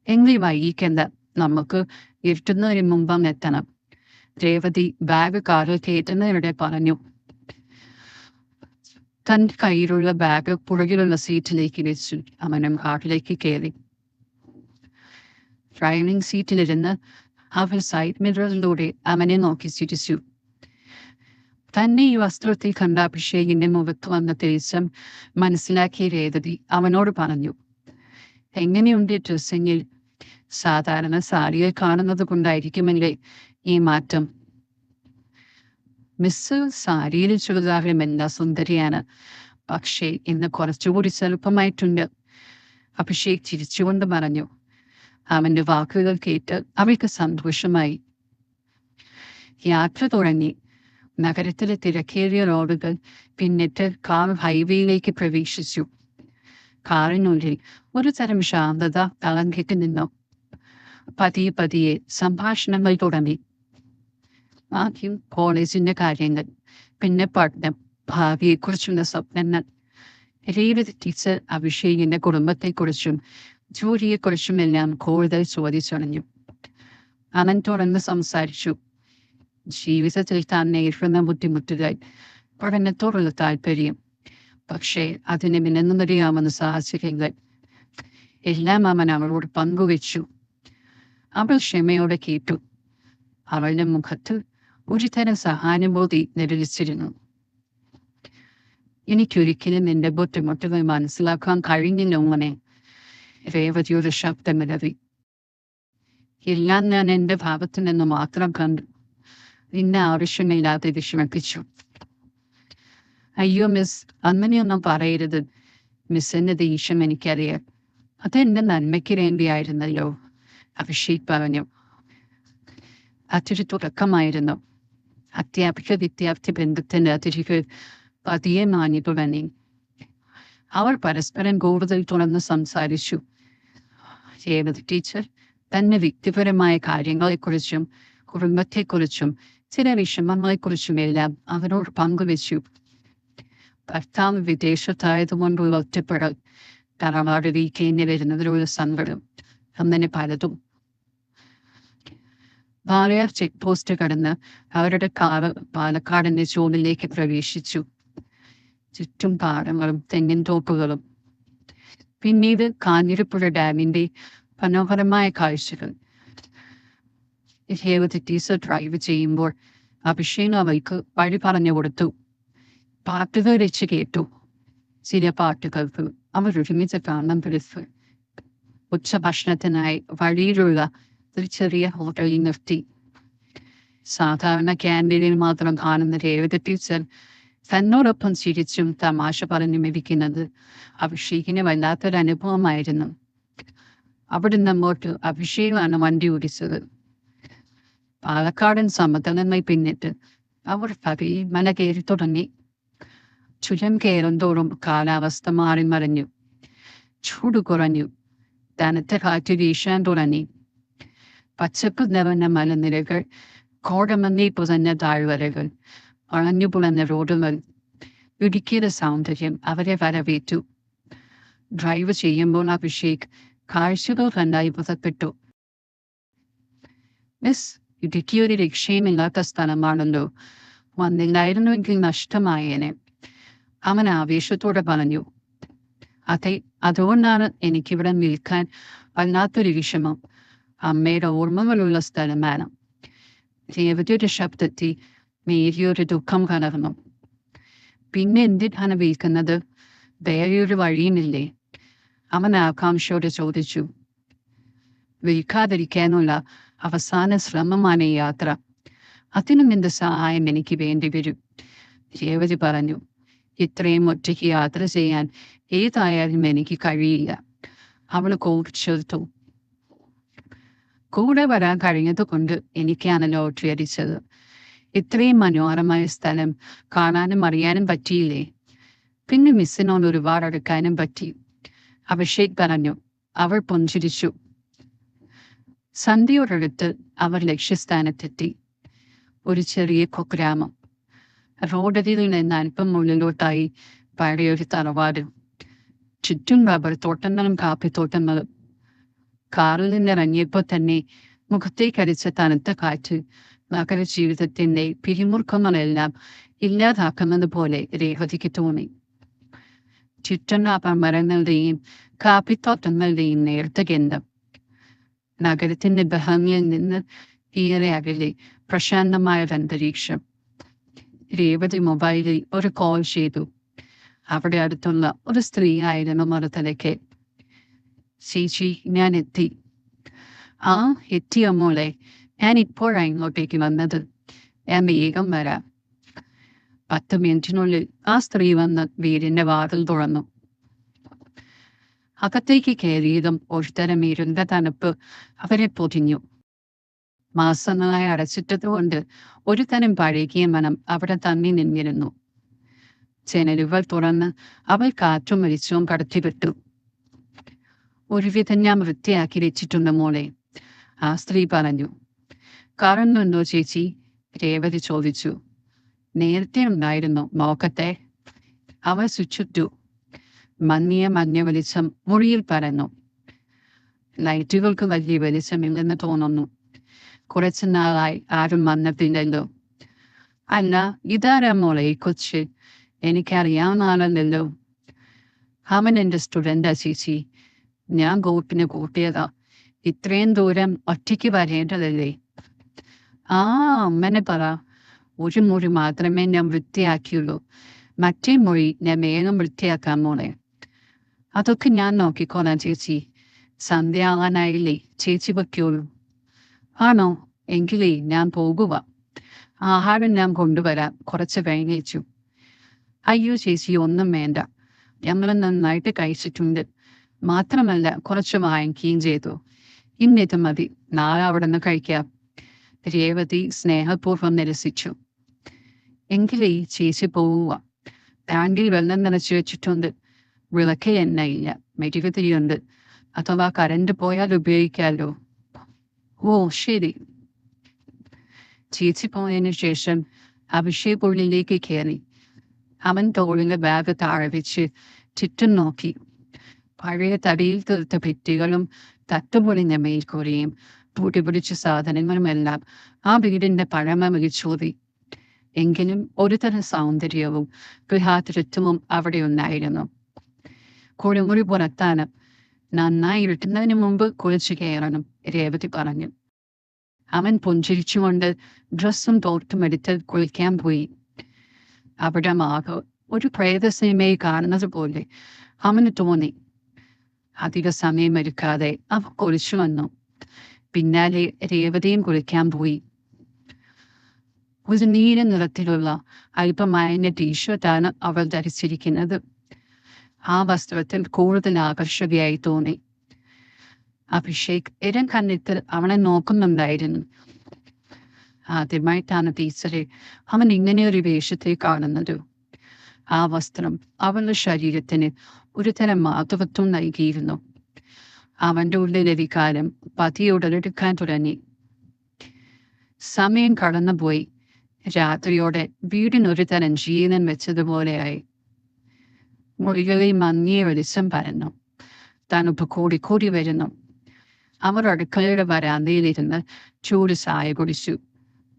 എങ്കിൽ വൈകിക്കണ്ട, നമുക്ക് ഇരുട്ടുന്നതിന് മുമ്പം എത്തണം. രേവതി ബാഗ് കാറിൽ കയറ്റുന്നതിനിടെ പറഞ്ഞു. തന്റെ കയ്യിലുള്ള ബാഗ് പുറകിലുള്ള സീറ്റിലേക്ക് വെച്ചു അവനും കാറിലേക്ക് കയറി. ഡ്രൈവിംഗ് സീറ്റിലിരുന്ന് അവൻ സൈഡ് മിററിലൂടെ അവനെ നോക്കി ചിരിച്ചു. തന്നെ ഈ വസ്ത്രത്തിൽ കണ്ട അഭിഷേകിന്റെ മുഖത്ത് വന്ന തേജം മനസ്സിലാക്കിയ രേവതി അവനോട് പറഞ്ഞു. എങ്ങനെയുണ്ട് ഡ്രസ്സിങ്ങിൽ? സാധാരണ സാരിയെ കാണുന്നത് കൊണ്ടായിരിക്കുമല്ലേ ഈ മാറ്റം? മിസ് സാരിയിൽ ചുരിദാറും എല്ലാ സുന്ദരിയാണ്. പക്ഷേ ഇന്ന് കുറച്ചുകൂടി ചെറുപ്പമായിട്ടുണ്ട്. അഭിഷേക് ചിരിച്ചുകൊണ്ട് പറഞ്ഞു. അവന്റെ വാക്കുകൾ കേട്ട് അവൾക്ക് സന്തോഷമായി. യാത്ര തുടങ്ങി. നഗരത്തിലെ തിരക്കേറിയ റോഡുകൾ പിന്നിട്ട് കാർ ഹൈവേയിലേക്ക് പ്രവേശിച്ചു. കാറിനുള്ളിൽ ഒരു തരം ശാന്തത തളങ്കിട്ട് നിന്നു. പതിയെ പതിയെ സംഭാഷണങ്ങൾ തുടങ്ങി. ആദ്യം കോളേജിന്റെ കാര്യങ്ങൾ, പിന്നെ പഠനം, ഭാവിയെക്കുറിച്ചുള്ള സ്വപ്നങ്ങൾ. രേവതി ടീച്ചർ അഭിഷേകിന്റെ കുടുംബത്തെക്കുറിച്ചും ജോലിയെക്കുറിച്ചും എല്ലാം കൂടുതൽ ചോദിച്ചറിഞ്ഞു. അവൻ തുറന്ന് സംസാരിച്ചു. ജീവിതത്തിൽ താൻ നേരിടുന്ന ബുദ്ധിമുട്ടുകൾ, പഠനത്തോടുള്ള താല്പര്യം, പക്ഷേ അതിനെ മിനന്നറിയാമെന്ന സാഹചര്യങ്ങൾ എല്ലാം അവൻ അവളോട് പങ്കുവെച്ചു. അവൾ ക്ഷമയോടെ കേട്ടു. അവളുടെ മുഖത്ത് ഒരുതരം സഹാനുഭൂതി നിരസിച്ചിരുന്നു. എനിക്കൊരിക്കലും എന്റെ ബുദ്ധിമുട്ടുകൾ മനസ്സിലാക്കാൻ കഴിഞ്ഞില്ല മോനെ, രേവതിയുടെ ശബ്ദമിടറി. എല്ലാം ഞാൻ എന്റെ ഭാഗത്തു നിന്ന് മാത്രം കണ്ടു. നിന്നെ ആവശ്യമില്ലാതെ വിഷമിപ്പിച്ചു. അയ്യോ മിസ്, അങ്ങനെയൊന്നും പറയരുത്. മിസ്സിന്റെ ദേഷ്യം എനിക്കറിയാം. അതെന്റെ നന്മയ്ക്ക് വേണ്ടിയായിരുന്നല്ലോ, അഭിഷേക് പറഞ്ഞു. അതൊരു തുടക്കമായിരുന്നു. അധ്യാപിക വിദ്യാർത്ഥി ബന്ധത്തിന്റെ അതിരുകൾ പതിയെ മാഞ്ഞു തുടങ്ങി. അവർ പരസ്പരം കൂടുതൽ തുറന്ന് സംസാരിച്ചു. രേവതി ടീച്ചർ തന്റെ വ്യക്തിപരമായ കാര്യങ്ങളെക്കുറിച്ചും കുടുംബത്തെക്കുറിച്ചും ചില വിഷമങ്ങളെക്കുറിച്ചുമെല്ലാം അവരോട് പങ്കുവെച്ചു. ഭർത്താവ് വിദേശത്തായതുകൊണ്ടുള്ള ഒറ്റപ്പെടൽ, തറവാട് വീക്കേണ്ടി വരുന്നതിലുള്ള സങ്കടം, അങ്ങനെ പലതും. വാളയാർ ചെക്ക് പോസ്റ്റ് കടന്ന് അവരുടെ കാറ് പാലക്കാടിന്റെ സോണിലേക്ക് പ്രവേശിച്ചു. ചുറ്റും പാടങ്ങളും തെങ്ങിൻ തോപ്പുകളും. പിന്നീട് കാഞ്ഞിരപ്പുഴ ഡാമിന്റെ മനോഹരമായ കാഴ്ചകൾ. രേവതി ടീച്ചർ ഡ്രൈവ് ചെയ്യുമ്പോൾ അഭിഷേക് അവൾക്ക് വഴി പറഞ്ഞു കൊടുത്തു. പാട്ടുകൾ വെച്ച് കേട്ടു. ചില പാട്ടുകൾക്ക് അവർ ഒരുമിച്ച് കാണാൻ പിടിച്ചു. ഉച്ചഭക്ഷണത്തിനായി വഴിയിലുള്ള ഒരു ചെറിയ ഹോട്ടലിൽ നിർത്തി. സാധാരണ ക്യാൻറ്റീനിൽ മാത്രം കാണുന്ന രേവതി ടീച്ചർ തന്നോടൊപ്പം ചിരിച്ചും തമാശ പറഞ്ഞും ഇരിക്കുന്നത് അഭിഷേകിന് വല്ലാത്തൊരു അനുഭവമായിരുന്നു. അവിടുന്ന് അങ്ങോട്ട് അഭിഷേകാണ് വണ്ടി ഓടിച്ചത്. പാലക്കാടൻ സമതലങ്ങൾ പിന്നിട്ട് അവർ പതിയെ മല കയറി തുടങ്ങി. ചുരം കയറുന്തോറും കാലാവസ്ഥ മാറി മറിഞ്ഞു. ചൂട് കുറഞ്ഞു. തണുത്ത കാറ്റ് വീശാൻ തുടങ്ങി. പച്ചപ്പ് നിറഞ്ഞ മലനിരകൾ, കോടമഞ്ഞി പുതഞ്ഞ താഴ്വരകൾ, വളഞ്ഞുപുളഞ്ഞ റോഡുകൾ, ഇടുക്കിയുടെ സൗന്ദര്യം അവരെ വരവേറ്റു. ഡ്രൈവ് ചെയ്യുമ്പോൾ അഭിഷേക് കാഴ്ചകൾ കണ്ടായി പുതപ്പെട്ടു. മിസ്, ഇടുക്കി ഒരു രക്ഷയുമില്ലാത്ത സ്ഥലമാണല്ലോ, വന്നില്ലായിരുന്നുവെങ്കിൽ നഷ്ടമായേനെ, അവൻ ആവേശത്തോടെ പറഞ്ഞു. അതെ, അതുകൊണ്ടാണ് എനിക്കിവിടെ നിൽക്കാൻ വല്ലാത്തൊരു വിഷമം. അമ്മയുടെ ഓർമ്മകളുള്ള സ്ഥലമാണ്. രേവതിയുടെ ശബ്ദത്തിൽ മേരിയൊരു ദുഃഖം കലർന്നു. പിന്നെ എന്തിനാണ് വിൽക്കുന്നത്? വേറെയൊരു വഴിയുമില്ലേ? അവൻ ആകാംക്ഷയോടെ ചോദിച്ചു. വിൽക്കാതിരിക്കാനുള്ള അവസാന ശ്രമമാണ് ഈ യാത്ര. അതിനും എന്റെ സഹായം എനിക്ക് വേണ്ടി വരും, രേവതി പറഞ്ഞു. ഇത്രയും ഒറ്റയ്ക്ക് യാത്ര ചെയ്യാൻ ഏതായാലും എനിക്ക് കഴിയില്ല, അവൾ കൂട്ടിച്ചേർത്തു. കൂടെ വരാൻ കഴിഞ്ഞത് കൊണ്ട് എനിക്കാണ് ലോട്ടറി അടിച്ചത്. ഇത്രയും മനോഹരമായ സ്ഥലം കാണാനും അറിയാനും പറ്റിയില്ലേ? പിന്നെ മിസ്സിനോട് ഒരുപാട് അടുക്കാനും പറ്റി, അഭിഷേക് പറഞ്ഞു. അവൾ പുഞ്ചിരിച്ചു. സന്ധ്യയോടടുത്ത് അവർ ലക്ഷ്യസ്ഥാനത്തെത്തി. ഒരു ചെറിയ കുഗ്രാമം. റോഡരികിൽ നിന്ന് അല്പം ഉള്ളിലോട്ടായി പഴയൊരു തറവാട്. ചുറ്റും റബ്ബർ തോട്ടങ്ങളും കാപ്പിത്തോട്ടങ്ങളും. കാറിൽ നിന്നിറങ്ങിയപ്പോൾ തന്നെ മുഖത്തേക്കടിച്ച തണുത്ത കാറ്റ് നഗര ജീവിതത്തിന്റെ പിരിമുറുക്കങ്ങളെല്ലാം ഇല്ലാതാക്കുന്നത് പോലെ രേവതിക്ക് തോന്നി. ചുറ്റും റബ്ബർ മരങ്ങളുടെയും കാപ്പിത്തോട്ടങ്ങളുടെയും നേർത്ത ഗന്ധം. നഗരത്തിന്റെ ബഹങ്ങളിൽ നിന്ന് ഏറെ അകലെ പ്രശാന്തമായ അന്തരീക്ഷം. രേവതി മൊബൈലിൽ ഒരു കോൾ ചെയ്തു. അവിടെ അടുത്തുള്ള ഒരു സ്ത്രീ ആയിരുന്നു മറുതലയ്ക്ക്. ചേച്ചി, ഞാൻ എത്തി. ആ, എത്തിയോ മോളെ? ഞാൻ ഇപ്പോഴാണ് ഇങ്ങോട്ടേക്ക് വന്നത്. ഞാൻ വേഗം വരാം. 10 മിനിറ്റിനുള്ളിൽ ആ സ്ത്രീ വന്ന് വീടിന്റെ വാതിൽ തുറന്നു. അകത്തേക്ക് കയറിയതും ഒരുതരം ഇരുണ്ട തണുപ്പ് അവരെ പൊതിഞ്ഞു. മാസങ്ങളായി അടച്ചിട്ടതുകൊണ്ട് ഒരു തരം പഴകിയ മനം അവിടെ തങ്ങി നിന്നിരുന്നു. ജനലുകൾ തുറന്ന് അവൾ കാറ്റും വെളിച്ചവും കടത്തിവിട്ടു. ഒരുവിധം ഞാൻ വൃത്തിയാക്കി വെച്ചിട്ടുണ്ട് മോളെ, ആ സ്ത്രീ പറഞ്ഞു. കാണുന്നുണ്ടോ ചേച്ചി? രേവതി ചോദിച്ചു. നേരത്തെ ഉണ്ടായിരുന്നു, നോക്കട്ടെ. അവൾ സ്വിച്ചിട്ടു. മങ്ങിയ മഞ്ഞ വെളിച്ചം മുറിയിൽ പരന്നു. ലൈറ്റുകൾക്ക് വലിയ വെളിച്ചമില്ലെന്ന് തോന്നുന്നു. കുറച്ചു നാളായി ആരും വന്നിട്ടില്ലല്ലോ. അല്ല, ഇതാരാ മോളെ ഈ കൊച്ച്? എനിക്കറിയാവുന്ന ആളല്ലല്ലോ. അവൻ എൻ്റെ സ്റ്റുഡൻ്റാ ചേച്ചി. ഞാൻ ഗോപ്പിനെ കൂട്ടിയതാ. ഇത്രയും ദൂരം ഒറ്റയ്ക്ക് വരേണ്ടതല്ലേ? ആ, അമ്മനെ പറ. ഒരു മുറി മാത്രമേ ഞാൻ വൃത്തിയാക്കിയുള്ളൂ. മറ്റേ മുറി ഞാൻ വേഗം വൃത്തിയാക്കാൻ മോളെ. അതൊക്കെ ഞാൻ നോക്കിക്കോളാം ചേച്ചി. സന്ധ്യ ആവാനായില്ലേ? ചേച്ചി വയ്ക്കുള്ളൂ. ആണോ? എങ്കിലേ ഞാൻ പോകുക. ആഹാരം ഞാൻ കൊണ്ടുവരാം. കുറച്ച് കഴിഞ്ഞേച്ചു. അയ്യോ ചേച്ചി, ഒന്നും വേണ്ട. ഞങ്ങൾ നന്നായിട്ട് കഴിച്ചിട്ടുണ്ട്. മാത്രമല്ല കുറച്ച് വാങ്ങിക്കുകയും ചെയ്തു. ഇന്നിത് മതി, നാളെ അവിടെ നിന്ന് കഴിക്കാം. രേവതി സ്നേഹപൂർവ്വം നിരസിച്ചു. എങ്കിലേ ചേച്ചി പോവുക. ടാങ്കിൽ വെള്ളം നിറച്ചു വെച്ചിട്ടുണ്ട്. വിളക്ക് എണ്ണയില്ല, മെഴുകുതിരിയുണ്ട്. അഥവാ കറണ്ട് പോയാൽ ഉപയോഗിക്കാമല്ലോ. ഓ ശരി. ചേച്ചി പോയതിനു ശേഷം അഭിഷേക് ഉള്ളിലേക്ക് കയറി. അവൻ തോളിലെ ബാഗ് താഴെ വെച്ച് ചുറ്റും നോക്കി. പഴയ തടിയിൽ തീർത്ത ഭിത്തികളും തട്ടുപൊളിഞ്ഞ മേൽക്കൂരയും പൂട്ടിപിടിച്ച സാധനങ്ങളുമെല്ലാം ആ വീടിന്റെ പഴമ വിളിച്ചോതി. എങ്കിലും ഒരു തരം സൗന്ദര്യവും ഗൃഹാതൃത്വവും അവിടെ ഉണ്ടായിരുന്നു. കുളിമുറി പുറത്താണ്. നന്നായി ഇരുട്ടുന്നതിന് മുമ്പ് കുളിച്ചു കയറണം, രേവതി പറഞ്ഞു. അവൻ പുഞ്ചിരിച്ചുകൊണ്ട് ഡ്രസ്സും തോർത്തും എടുത്ത് കുളിക്കാൻ പോയി. അവിടെ മാകോ ഒരു പ്രേതസിനിമയെ കാണുന്നത് പോലെ അവന് തോന്നി. അധിക സമയമെടുക്കാതെ അവ കുളിച്ചു വന്നു. പിന്നാലെ രേവതിയും കുളിക്കാൻ പോയി. ഒരു നീല നിറത്തിലുള്ള അല്പമായ ടീഷർട്ടാണ് അവൾ ധരിച്ചിരിക്കുന്നത്. ആ വസ്ത്രത്തിൽ കൂടുതൽ ആകർഷകയായി തോന്നി. അഭിഷേക് ഇരം കണ്ണിട്ട് അവനെ നോക്കുന്നുണ്ടായിരുന്നു. ആദ്യമായിട്ടാണ് ടീച്ചറെ അവൻ ഇങ്ങനെ ഒരു വേഷത്തെ കാണുന്നത്. ആ വസ്ത്രം അവളുടെ ശരീരത്തിന് ഒരു തരം മാധവത്വം നൽകിയിരുന്നു. അവന്റെ ഉള്ളിലെ വികാരം പതിയെ ഉടലെടുക്കാൻ തുടങ്ങി. സമയം കടന്നുപോയി. രാത്രിയോടെ വീടിനൊരു തരം ജീവൻ വെച്ചതുപോലെയായി. മുറികളിൽ മങ്ങിയ വെളിച്ചം പരന്നു. തണുപ്പ് കൂടിക്കൂടി വരുന്നു. അവർ അടുക്കളയുടെ വരാന്തയിലിരുന്ന് ചൂട് ചായ കുടിച്ചു.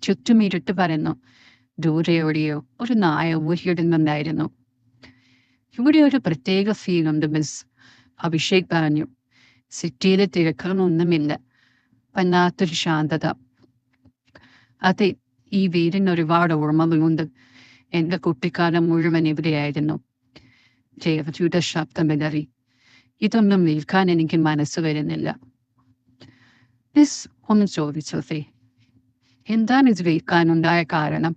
ചുറ്റും ഇരുട്ട് പരന്നു. ദൂരെ എവിടെയോ ഒരു നായ ഊഹിയിടുന്നുണ്ടായിരുന്നു. ഇവിടെ ഒരു പ്രത്യേക ഫീലുണ്ട് മിസ്, അഭിഷേക് പറഞ്ഞു. സിറ്റിയിലെ തിരക്കുകളൊന്നുമില്ല, വല്ലാത്തൊരു ശാന്തത. അതെ, ഈ വീടിന് ഒരുപാട് ഓർമ്മകളുണ്ട്. എന്റെ കുട്ടിക്കാലം മുഴുവൻ ഇവിടെയായിരുന്നു. രേവതിയുടെ ശബ്ദമിടറി. ഇതൊന്നും നിൽക്കാൻ എനിക്ക് മനസ്സ് വരുന്നില്ല. മിസ് ഒന്ന് ചോദിച്ചോസേ, എന്താണ് ഇത് വിൽക്കാനുണ്ടായ കാരണം?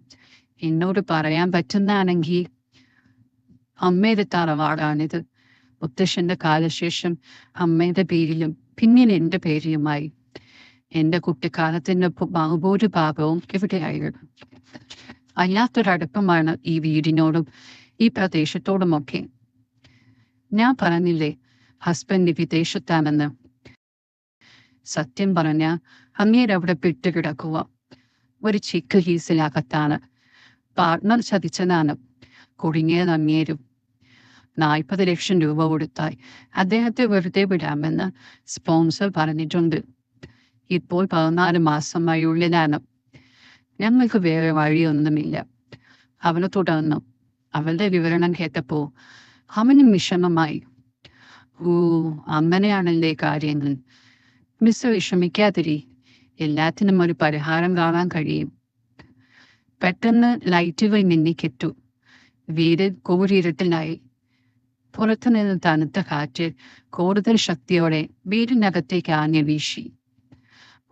എന്നോട് പറയാൻ പറ്റുന്നതാണെങ്കിൽ. അമ്മയുടെ തറവാടാണിത്. മുത്തശ്ശന്റെ കാലശേഷം അമ്മയുടെ പേരിലും പിന്നീട് എന്റെ പേരിലുമായി. എന്റെ കുട്ടിക്കാലത്തിന്റെ ബഹുഭൂരിഭാഗവും ഇവിടെയായിരുന്നു. അല്ലാത്തൊരടുപ്പമാണ് ഈ വീടിനോടും ഈ പ്രദേശത്തോടുമൊക്കെ. ഞാൻ പറഞ്ഞില്ലേ ഹസ്ബൻഡ് വിദേശത്താണെന്ന്. സത്യം പറഞ്ഞ അങ്ങേരവിടെ പെട്ടുകിടക്കുക. ഒരു ചിക്ക് ഹീസിനകത്താണ്. പാർട്ട്ണർ ചതിച്ചതാണ്. കുടുങ്ങിയത് അങ്ങേരും. 40 ലക്ഷം രൂപ കൊടുത്താൽ അദ്ദേഹത്തെ വെറുതെ വിടാമെന്ന് സ്പോൺസർ പറഞ്ഞിട്ടുണ്ട്. ഇപ്പോൾ 14 മാസമായി ഉള്ളിലാണ്. ഞങ്ങൾക്ക് വേറെ വഴിയൊന്നുമില്ല. അവന് തുടർന്നു. അവളുടെ വിവരണം കേട്ടപ്പോ അവനും വിഷമമായി. ഓ, അങ്ങനെയാണല്ലേ കാര്യങ്ങൾ. മിസ് വിഷമിക്കാതിരി, എല്ലാത്തിനും ഒരു പരിഹാരം കാണാൻ കഴിയും. പെട്ടെന്ന് ലൈറ്റുകൾ മിന്നിക്കെട്ടു. വീട് കൂരിരുട്ടിലായി. പുറത്തുനിന്ന് തണുത്ത കാറ്റ് കൂടുതൽ ശക്തിയോടെ വീടിനകത്തേക്ക് ആഞ്ഞു വീശി.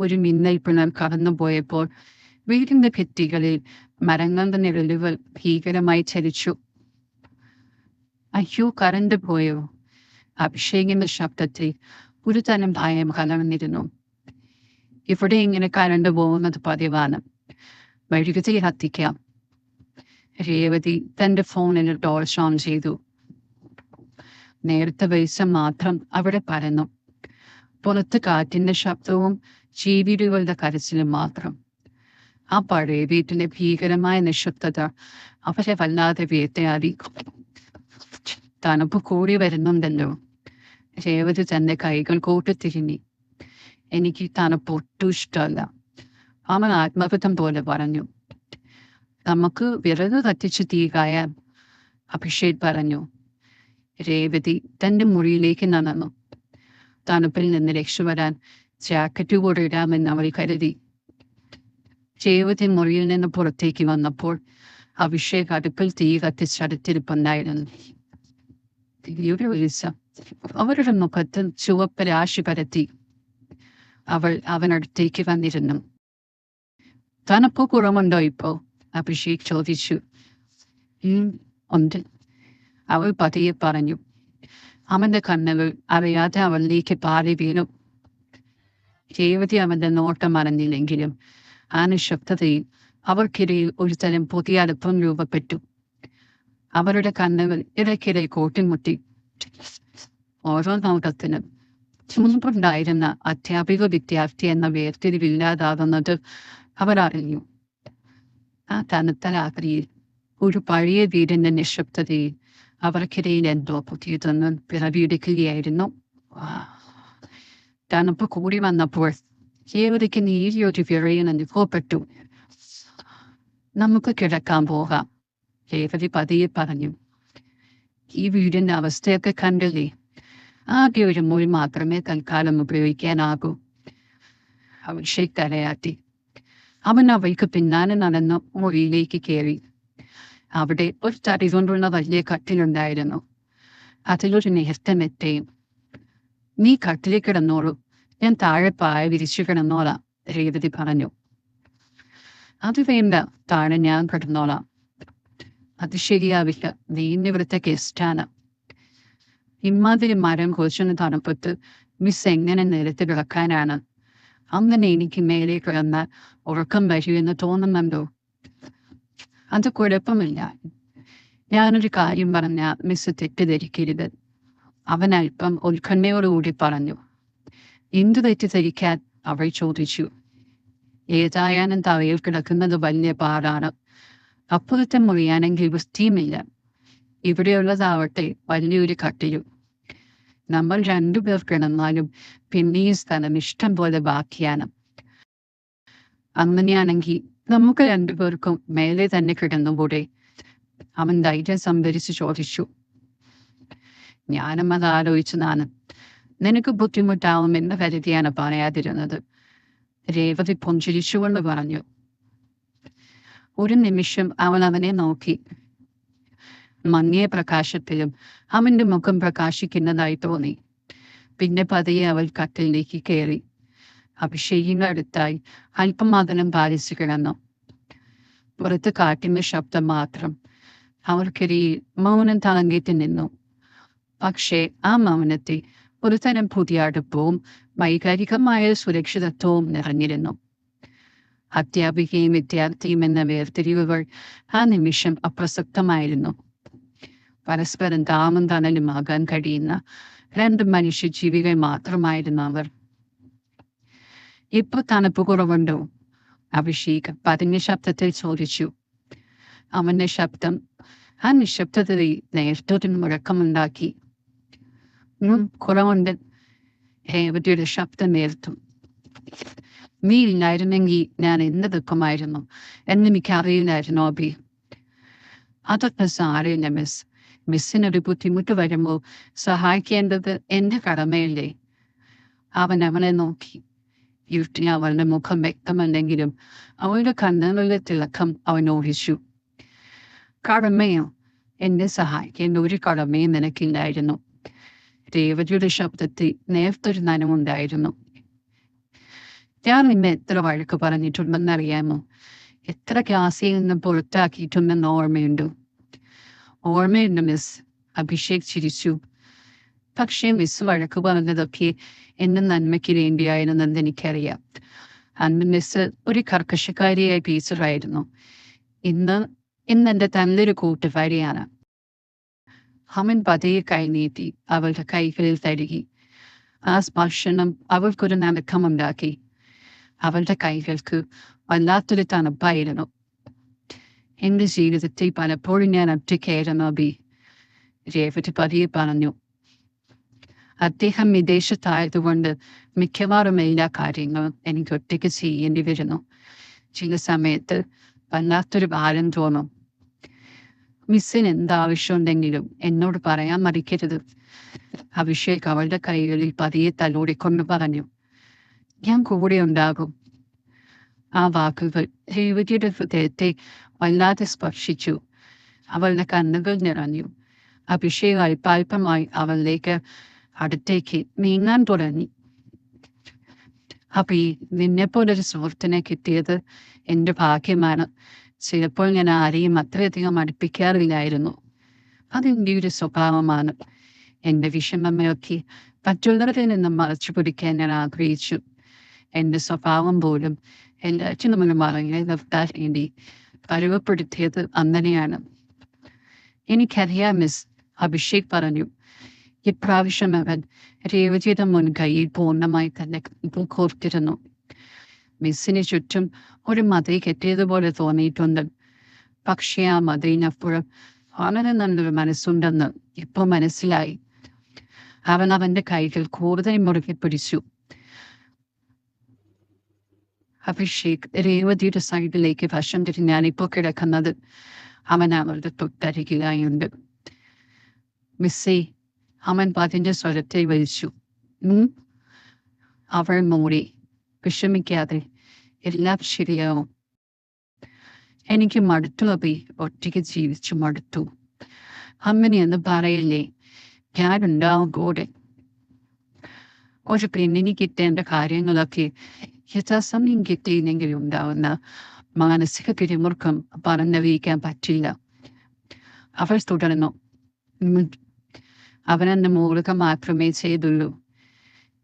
ഒരു മിന്നൽ പിണർ കടന്നുപോയപ്പോൾ വീടിന്റെ ഭിത്തികളിൽ മരങ്ങളുടെ നിഴലുകൾ ഭീകരമായി ചലിച്ചു. അയ്യോ, കറണ്ട് പോയോ? അഭിഷേകിന്റെ ശബ്ദത്തിൽ ഒരു തരം ഭയം കലർന്നിരുന്നു. ഇവിടെ ഇങ്ങനെ കറണ്ട് പോകുന്നത് പതിവാണ്. മെഴുകുതിരി കത്തിക്കാം. രേവതി തന്റെ ഫോണിൽ ടോർച്ച് ഓൺ ചെയ്തു. നേരത്തെ വെളിച്ചം മാത്രം അവിടെ പരന്നു. പുറത്ത് കാറ്റിന്റെ ശബ്ദവും ചീവീടുകളുടെ കരച്ചിലും മാത്രം. ആ പഴയ വീട്ടിലെ ഭീകരമായ നിശബ്ദത അവരെ വല്ലാതെ വേട്ടയാടി. തണുപ്പ് കൂടി വരുന്നുണ്ടല്ലോ. രേവതി തന്റെ കൈകൾ കൂട്ടിത്തിരിഞ്ഞി. എനിക്ക് തണുപ്പ് ഒട്ടും ഇഷ്ടമല്ല. അവൻ ആത്മബന്ധം പോലെ പറഞ്ഞു. നമുക്ക് വിറക് കത്തിച്ച് തീ കായാൻ, അഭിഷേക് പറഞ്ഞു. രേവതി തന്റെ മുറിയിലേക്ക് നടന്നു. തണുപ്പിൽ നിന്ന് രക്ഷപ്പെടാൻ ജാക്കറ്റ് കൂടെ ഇടാമെന്ന് അവൾ കരുതി. രേവതി മുറിയിൽ നിന്ന് പുറത്തേക്ക് വന്നപ്പോൾ അഭിഷേക് അടുപ്പിൽ തീ കത്തിച്ചടുത്തിരിപ്പുണ്ടായിരുന്നു. അവരുടെ മുഖത്ത് ചുവപ്പ് രാശി പരത്തി. അവൾ അവനടുത്തേക്ക് വന്നിരുന്നു. തണുപ്പ് കുറവുണ്ടോ ഇപ്പോ? അഭിഷേക് ചോദിച്ചു. ഉണ്ട്, അവൾ പതിയെ പറഞ്ഞു. അവന്റെ കണ്ണുകൾ അറിയാതെ അവളിലേക്ക് പാറി വീണു. രേവതി അവന്റെ നോട്ടം അറിഞ്ഞില്ലെങ്കിലും ആ നിശബ്ദതയിൽ അവർക്കിടയിൽ ഒരു തരം പുതിയ അടുപ്പം രൂപപ്പെട്ടു. അവരുടെ കണ്ണുകൾ ഇടയ്ക്കിടെ കൂട്ടിമുട്ടി. ഓരോ നോട്ടത്തിനും മുൻപുണ്ടായിരുന്ന അധ്യാപിക വിദ്യാർത്ഥി എന്ന വേർതിരിവില്ലാതാകുന്നത് അവർ അറിഞ്ഞു. ആ തണുത്ത രാത്രിയിൽ ഒരു പഴയ വീടിന്റെ നിശബ്ദതയിൽ അവർക്കിടയിൽ എന്തോ പുതിയതൊന്നും പിറവിയെടുക്കുകയായിരുന്നു. തണുപ്പ് കൂടി വന്നപ്പോൾ രേവതിക്ക് നീരിയൊരു വിറയൽ അനുഭവപ്പെട്ടു. നമുക്ക് കിടക്കാൻ പോകാം, രേവതി പതിയെ പറഞ്ഞു. ഈ വീടിന്റെ അവസ്ഥയൊക്കെ കണ്ടില്ലേ? ആകെ ഒരു മുറി മാത്രമേ തൽക്കാലം ഉപയോഗിക്കാനാകൂ. അഭിഷേക് തലയാട്ടി. അവൻ അവയ്ക്ക് പിന്നാലെ നടന്ന് മുറിയിലേക്ക് കയറി. അവിടെ ഒരു തടി കൊണ്ടുള്ള വലിയ കട്ടിലുണ്ടായിരുന്നു. അതിലൊരു നേർത്ത മെത്തയും. നീ കട്ടിലേക്ക് കിടന്നോളൂ, ഞാൻ താഴെ പായ വിരിച്ചു കിടന്നോളാം, രേവതി പറഞ്ഞു. അത് വേണ്ട, താഴെ ഞാൻ കിടന്നോളാം. അത് ശരിയാവില്ല, നീ ഇവിടുത്തെ ഗസ്റ്റാണ്. ഇമ്മാതിരി മരം കൊച്ചുന്ന തണുപ്പത്ത് മിസ് എങ്ങനെ നിരത്തി കിടക്കാനാണ്? അങ്ങനെ എനിക്ക് മേലെ കിടന്നാൽ ഉറക്കം വരുമെന്ന് തോന്നുന്നുണ്ടോ? അത് കുഴപ്പമില്ല. ഞാനൊരു കാര്യം പറഞ്ഞ മിസ് തെറ്റിദ്ധരിക്കരുത്, അവൻ അല്പം ഉത്കണ്ഠയോടുകൂടി പറഞ്ഞു. എന്തു തെറ്റിദ്ധരിക്കാൻ? അവൾ ചോദിച്ചു. ഏതായാലും തവയിൽ കിടക്കുന്നത് വലിയ പാടാണ്. അപ്പുറത്തെ മുറിയാണെങ്കിൽ വൃത്തിയുമില്ല. ഇവിടെയുള്ളതാവട്ടെ വലിയൊരു കട്ടിലും. നമ്മൾ രണ്ടുപേർ കിടന്നാലും പിന്നെ ഈ സ്ഥലം ഇഷ്ടം പോലെ ബാക്കിയാണ്. അങ്ങനെയാണെങ്കിൽ നമുക്ക് രണ്ടുപേർക്കും മേലെ തന്നെ കിടന്നുകൂടെ? അവൻ ധൈര്യം സംഭരിച്ച് ചോദിച്ചു. ഞാനും അത് ആലോചിച്ചതാണ്. നിനക്ക് ബുദ്ധിമുട്ടാവുമെന്ന് കരുതിയാണ് പറയാതിരുന്നത്, രേവതി പുഞ്ചിരിച്ചുകൊണ്ട് പറഞ്ഞു. ഒരു നിമിഷം അവൻ അവനെ നോക്കി. മങ്ങിയ പ്രകാശത്തിലും അവന്റെ മുഖം പ്രകാശിക്കുന്നതായി തോന്നി. പിന്നെ പതിയെ അവൾ കട്ടിലേക്ക് കയറി. അഭിഷേകിന്റെ അടുത്തായി അല്പം അകലം പാലിച്ചു കിടന്നു. പുറത്ത് കാറ്റിന്റെ ശബ്ദം മാത്രം. അവർക്കിടയിൽ മൗനം തളങ്ങിയിട്ട് നിന്നു. പക്ഷേ ആ മൗനത്തെ ഒരു തരം പുതിയ അടുപ്പവും വൈകാരികമായ സുരക്ഷിതത്വവും നിറഞ്ഞിരുന്നു. അധ്യാപികയും വിദ്യാർത്ഥിയും എന്ന വേർതിരിവുകൾ ആ നിമിഷം അപ്രസക്തമായിരുന്നു. പരസ്പരം താമും തണലുമാകാൻ കഴിയുന്ന രണ്ട് മനുഷ്യജീവികൾ മാത്രമായിരുന്നു അവർ. ഇപ്പൊ തണുപ്പ് കുറവുണ്ടോ? അഭിഷേക് പതിഞ്ഞ ശബ്ദത്തിൽ ചോദിച്ചു. അവന്റെ ശബ്ദം ആ നിശബ്ദതയിൽ നേരത്തെ മുഴക്കമുണ്ടാക്കി. കുറവുണ്ട്, രേവതിയുടെ ശബ്ദം നേർത്തു. നീ ഇല്ലായിരുന്നെങ്കിൽ ഞാൻ എന്ത് ദുഃഖമായിരുന്നു എന്നെനിക്കറിയില്ലായിരുന്നു അഭി. അതൊക്കെ സാരമില്ല മിസ്. മിസ്സിനൊരു ബുദ്ധിമുട്ട് വരുമ്പോൾ സഹായിക്കേണ്ടത് എന്റെ കടമയല്ലേ? അവൻ അവനെ നോക്കി. യുക്തി അവളുടെ മുഖം വ്യക്തമല്ലെങ്കിലും അവളുടെ കണ്ണുകളുടെ തിളക്കം അവൻ ഊഹിച്ചു. കടമയോ? എന്നെ സഹായിക്കേണ്ട ഒരു കടമയും നിനക്കില്ലായിരുന്നു. രേവതിയുടെ ശബ്ദത്തിൽ നേർത്തൊരു നനവുണ്ടായിരുന്നു. ഞാൻ നിന്നെ എത്ര വഴക്ക് പറഞ്ഞിട്ടുണ്ടെന്നറിയാമോ? എത്ര ക്ലാസ്സിൽ നിന്ന് പുറത്താക്കിയിട്ടുണ്ടെന്ന് ഓർമ്മയുണ്ട് മിസ്. അഭിഷേക് ചിരിച്ചു. പക്ഷേ മിസ് വഴക്ക് പറഞ്ഞതൊക്കെ എന്റെ നന്മയ്ക്ക് വേണ്ടിയായിരുന്നെന്ന് എനിക്കറിയാം. അന്ന് മിസ് ഒരു കർക്കശക്കാരിയായ ടീച്ചറായിരുന്നു. ഇന്ന് എന്റെ നല്ലൊരു കൂട്ടുകാരിയാണ്. അവൻ പതിയെ കൈനീട്ടി അവളുടെ കൈകളിൽ തഴുകി. ആ സ്പർശനം അവൾക്കൊരു നടുക്കമുണ്ടാക്കി. അവളുടെ കൈകൾക്ക് വല്ലാത്തൊരു തണുപ്പായിരുന്നു. എന്റെ ജീവിതത്തിൽ പലപ്പോഴും ഞാൻ ഒറ്റയ്ക്കായിരുന്നു അബി, രേവതി പതിയെ പറഞ്ഞു. അദ്ദേഹം വിദേശത്തായതുകൊണ്ട് മിക്കവാറും എല്ലാ കാര്യങ്ങളും എനിക്ക് ഒറ്റയ്ക്ക് ചെയ്യേണ്ടി വരുന്നു. ചില സമയത്ത് വല്ലാത്തൊരു ഭാരം തോന്നും. മിസ്സിന് എന്താവശ്യമുണ്ടെങ്കിലും എന്നോട് പറയാൻ മടിക്കരുത്. അഭിഷേക് അവളുടെ കൈകളിൽ പതിയെ തലോടിക്കൊണ്ട് പറഞ്ഞു. ഞാൻ കൂടെ ഉണ്ടാകും. ആ വാക്കുകൾ രേവതിയുടെ ഹൃദയത്തെ വല്ലാതെ സ്പർശിച്ചു. അവളുടെ കണ്ണുകൾ നിറഞ്ഞു. അഭിഷേക് അല്പാൽപമായി അവളിലേക്ക് അടുത്തേക്ക് നീങ്ങാൻ തുടങ്ങി. അപ്പൊ നിന്നെപ്പോലൊരു സുഹൃത്തിനെ കിട്ടിയത് എന്റെ ഭാഗ്യമാണ്. ചിലപ്പോൾ ഞാൻ ആരെയും അത്രയധികം അടുപ്പിക്കാറില്ലായിരുന്നു. അതെന്റെ ഒരു സ്വഭാവമാണ്. എന്റെ വിഷമമയൊക്കെ മറ്റുള്ളവരിൽ നിന്നും മറച്ചു പിടിക്കാൻ ഞാൻ ആഗ്രഹിച്ചു. എന്റെ സ്വഭാവം പോലും എന്റെ അച്ഛനും മറങ്ങി നിർത്താൻ വേണ്ടി പരുവപ്പെടുത്തിയത് അങ്ങനെയാണ്. എനിക്കറിയാം മിസ്, അഭിഷേക് പറഞ്ഞു. ഇപ്രാവശ്യം അവൻ രേവതിയുടെ മുൻകൈയിൽ പൂർണ്ണമായി തന്നെ കോർത്തിരുന്നു. മിസ്സിന് ചുറ്റും ഒരു മതി കെട്ടിയതുപോലെ തോന്നിയിട്ടുണ്ട്. പക്ഷേ ആ മതിനപ്പുറം വളരെ നല്ലൊരു മനസ്സുണ്ടെന്ന് ഇപ്പൊ മനസ്സിലായി. അവൻ അവന്റെ കൈകൾ കൂടുതൽ മുറുകെ പിടിച്ചു. അഭിഷേക് രേവതിയുടെ സൈഡിലേക്ക് വശം തിരിഞ്ഞാണിപ്പോ കിടക്കുന്നത്. അവൻ അവളുടെ തൊട്ടരികിലായുണ്ട്. മിസ്സേ, അവൻ പതിന്റെ സ്വരത്തെ വലിച്ചു. അവൾ മൂടി. വിഷമിക്കാതെ, എല്ലാം ശരിയാവും. എനിക്ക് മടുത്തു അബി, ഒറ്റയ്ക്ക് ജീവിച്ചു മടുത്തു. അങ്ങനെയൊന്ന് പറയില്ലേ, ഞാനുണ്ടാവും കൂടെ. ഒരു പെണ്ണിന് കിട്ടേണ്ട കാര്യങ്ങളൊക്കെ യഥാസമയം കിട്ടിയില്ലെങ്കിലും ഉണ്ടാവുന്ന മാനസിക പിരിമുറുക്കം പറഞ്ഞറിയിക്കാൻ പറ്റില്ല. അവൾ തുടർന്നു. അവനെന്നെ മൂളുക മാത്രമേ ചെയ്തുള്ളൂ.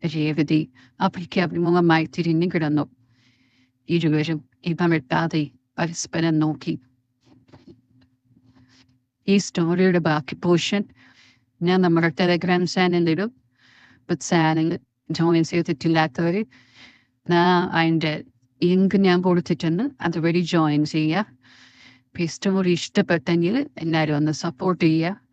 രേവതി അവയ്ക്ക് അഭിമുഖമായി തിരിഞ്ഞു കിടന്നു. ഇരുവരും ഇടമിട്ടാതെ പരസ്പരം നോക്കി. ഈ സ്റ്റോറിയുടെ ബാക്കി പോർഷൻ ഞാൻ നമ്മുടെ ടെലഗ്രാം ചാനലിലും ചാനൽ ജോയിൻ ചെയ്തിട്ടില്ലാത്തവർ അതിൻ്റെ ലിങ്ക് ഞാൻ കൊടുത്തിട്ടുണ്ട്. അതുവഴി ജോയിൻ ചെയ്യുക. സ്റ്റോറി ഇഷ്ടപ്പെട്ടെങ്കിൽ എല്ലാവരും ഒന്ന് സപ്പോർട്ട് ചെയ്യുക.